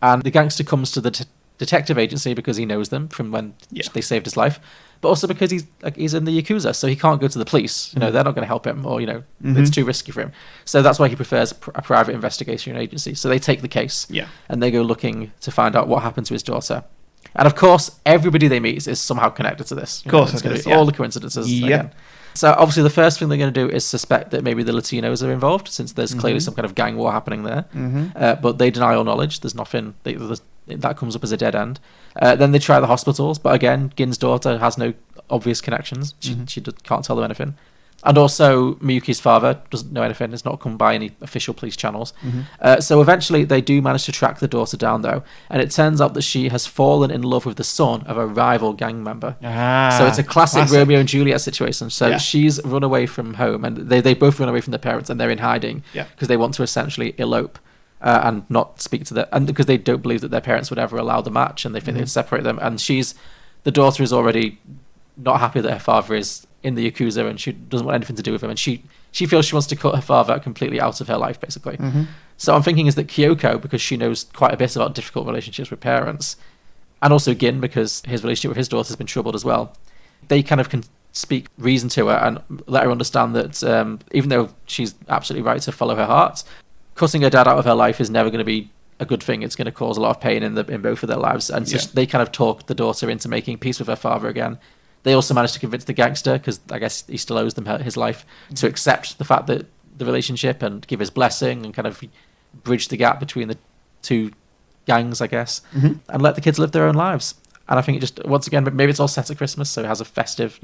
and the gangster comes to the detective agency because he knows them from when they saved his life, but also because he's in the Yakuza, so he can't go to the police. They're not going to help him, or it's too risky for him. So that's why he prefers a private investigation agency. So they take the case, and they go looking to find out what happened to his daughter. And of course, everybody they meet is somehow connected to this. Of course, it's going to be all the coincidences again. So obviously, the first thing they're going to do is suspect that maybe the Latinos are involved, since there's clearly some kind of gang war happening there. But they deny all knowledge. There's nothing. That comes up as a dead end. Then they try the hospitals, but again, Gin's daughter has no obvious connections. She can't tell them anything. And also, Miyuki's father doesn't know anything. Has not come by any official police channels. So eventually, they do manage to track the daughter down, though. And it turns out that she has fallen in love with the son of a rival gang member. So it's a classic Romeo and Juliet situation. So she's run away from home, and they both run away from their parents, and they're in hiding because they want to essentially elope and not speak to them, and because they don't believe that their parents would ever allow the match, and they think they'd separate them. And the daughter is already not happy that her father is in the Yakuza, and she doesn't want anything to do with him, and she feels she wants to cut her father completely out of her life, basically. So I'm thinking is that Kyoko, because she knows quite a bit about difficult relationships with parents, and also Gin, because his relationship with his daughter has been troubled as well, they kind of can speak reason to her and let her understand that even though she's absolutely right to follow her heart, cutting her dad out of her life is never going to be a good thing. It's going to cause a lot of pain in both of their lives. And so they kind of talk the daughter into making peace with her father again. They also managed to convince the gangster, because I guess he still owes them his life, to accept the fact that the relationship and give his blessing and kind of bridge the gap between the two gangs, I guess, and let the kids live their own lives. And I think it just, once again, maybe it's all set at Christmas, so it has a festive,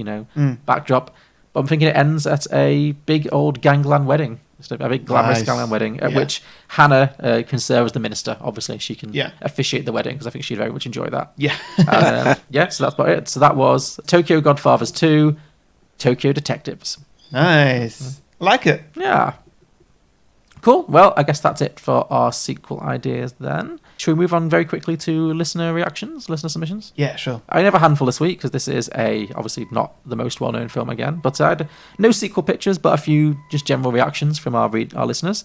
backdrop. But I'm thinking it ends at a big old gangland wedding. A big glamorous gangland wedding at which Hannah can serve as the minister. Obviously, she can officiate the wedding, because I think she'd very much enjoy that. So that's about it. So that was Tokyo Godfathers 2, Tokyo Detectives. Nice. Like it. Yeah. Cool. Well, I guess that's it for our sequel ideas then. Should we move on very quickly to listener reactions, listener submissions? Yeah, sure. I have a handful this week because this is obviously not the most well-known film again, but I had no sequel pictures, but a few just general reactions from our listeners.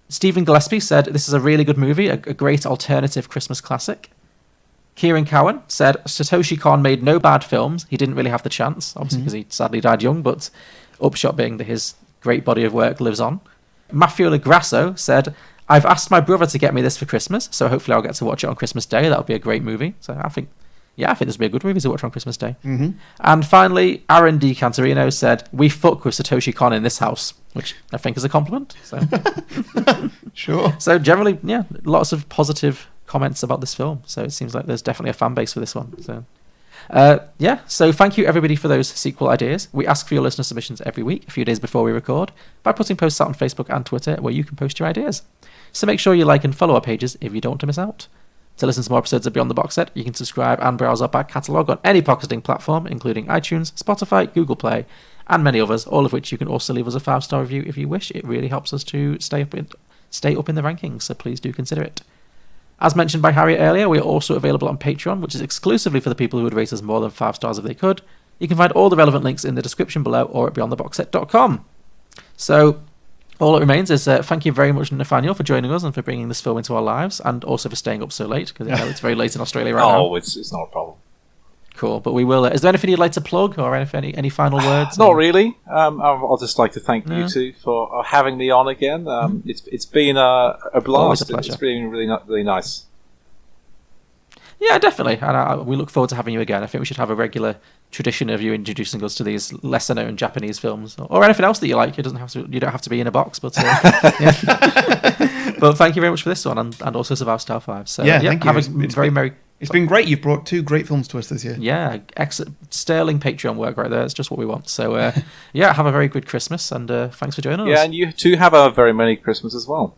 Stephen Gillespie said, this is a really good movie, a great alternative Christmas classic. Kieran Cowan said, Satoshi Kon made no bad films. He didn't really have the chance, obviously, because he sadly died young, but upshot being that his great body of work lives on. Matthew Legrasso said, I've asked my brother to get me this for Christmas, so hopefully I'll get to watch it on Christmas Day. That'll be a great movie. So I think this would be a good movie to watch on Christmas Day. And finally, Aaron D. Cantorino said, we fuck with Satoshi Kon in this house, which I think is a compliment. So Sure. So generally, lots of positive comments about this film. So it seems like there's definitely a fan base for this one. So so thank you everybody for those sequel ideas. We ask for your listener submissions every week, a few days before we record, by putting posts out on Facebook and Twitter where you can post your ideas. So make sure you like and follow our pages if you don't want to miss out. To listen to more episodes of Beyond the Box Set, you can subscribe and browse our back catalogue on any podcasting platform, including iTunes, Spotify, Google Play, and many others, all of which you can also leave us a 5-star review if you wish. It really helps us to stay up in the rankings, so please do consider it. As mentioned by Harriet earlier, we are also available on Patreon, which is exclusively for the people who would rate us more than 5 stars if they could. You can find all the relevant links in the description below or at beyondtheboxset.com. So all that remains is thank you very much, Nathaniel, for joining us and for bringing this film into our lives, and also for staying up so late, because I know it's very late in Australia right now. Oh, it's not a problem. Cool, but we will. Is there anything you'd like to plug, or any final words? Not really. I'll just like to thank you two for having me on again. It's been a blast. Always a pleasure. It's been really nice. Yeah, definitely. And we look forward to having you again. I think we should have a regular tradition of you introducing us to these lesser known Japanese films, or anything else that you like. You don't have to be in a box, but but thank you very much for this one, and also Survival Star 5. So thank you. Have a very merry. It's been great. You've brought 2 great films to us this year. Yeah, excellent, sterling Patreon work right there. It's just what we want. So have a very good Christmas, and thanks for joining us. Yeah, and you too have a very Merry Christmas as well.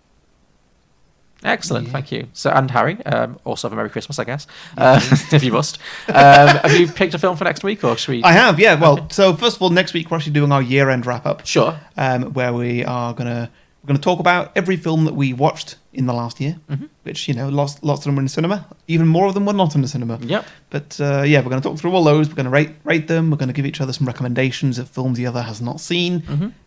Excellent, thank you. So, and Harry, also have a Merry Christmas, I guess, if you must. Have you picked a film for next week, or should we? I have, yeah. Well, so first of all, next week we're actually doing our year-end wrap-up. Sure. Where we are going to talk about every film that we watched in the last year, which, lots of them were in the cinema. Even more of them were not in the cinema. Yep. But, we're going to talk through all those. We're going to rate them. We're going to give each other some recommendations of films the other has not seen.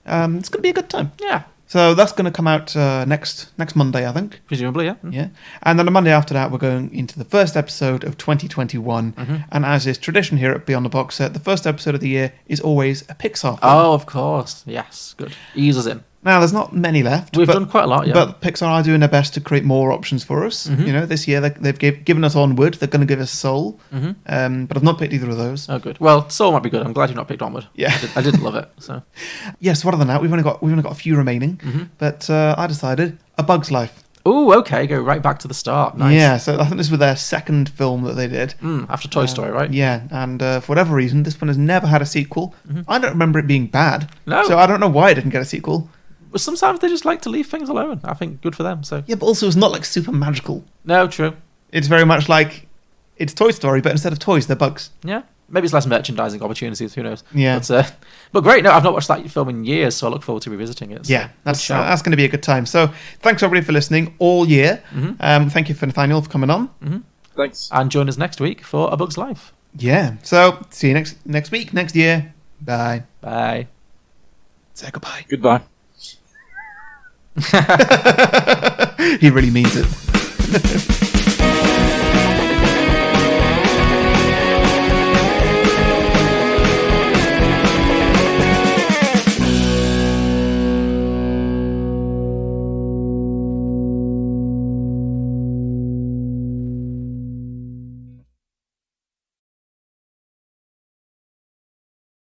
It's going to be a good time. Yeah. So that's going to come out next Monday, I think. Presumably, yeah. Yeah. And then the Monday after that, we're going into the first episode of 2021. And as is tradition here at Beyond the Box Set, the first episode of the year is always a Pixar film. Oh, of course. Yes. Good. Ease us in. Now, there's not many left. We've done quite a lot, yeah. But Pixar are doing their best to create more options for us. This year they've given us Onward. They're going to give us Soul. But I've not picked either of those. Oh, good. Well, Soul might be good. I'm glad you've not picked Onward. Yeah. I did love it. So. Yes, other than that, we've only got a few remaining. But I decided A Bug's Life. Oh, okay. Go right back to the start. Nice. Yeah, so I think this was their second film that they did. After Toy Story, right? Yeah, and for whatever reason, this one has never had a sequel. I don't remember it being bad. No. So I don't know why it didn't get a sequel. But sometimes they just like to leave things alone. I think good for them. So Yeah, but also it's not like super magical. no, true. It's very much like it's Toy Story, but instead of toys, they're bugs. Yeah, maybe it's less merchandising opportunities. Who knows? Yeah. But great. No, I've not watched that film in years, so I look forward to revisiting it. So Yeah, good that's shout. going to be a good time. So thanks everybody for listening all year. Thank you for Nathaniel for coming on. Thanks. And join us next week for A Bug's Life. Yeah. So see you next week, next year. Bye. Bye. Say goodbye. Goodbye. He really means it.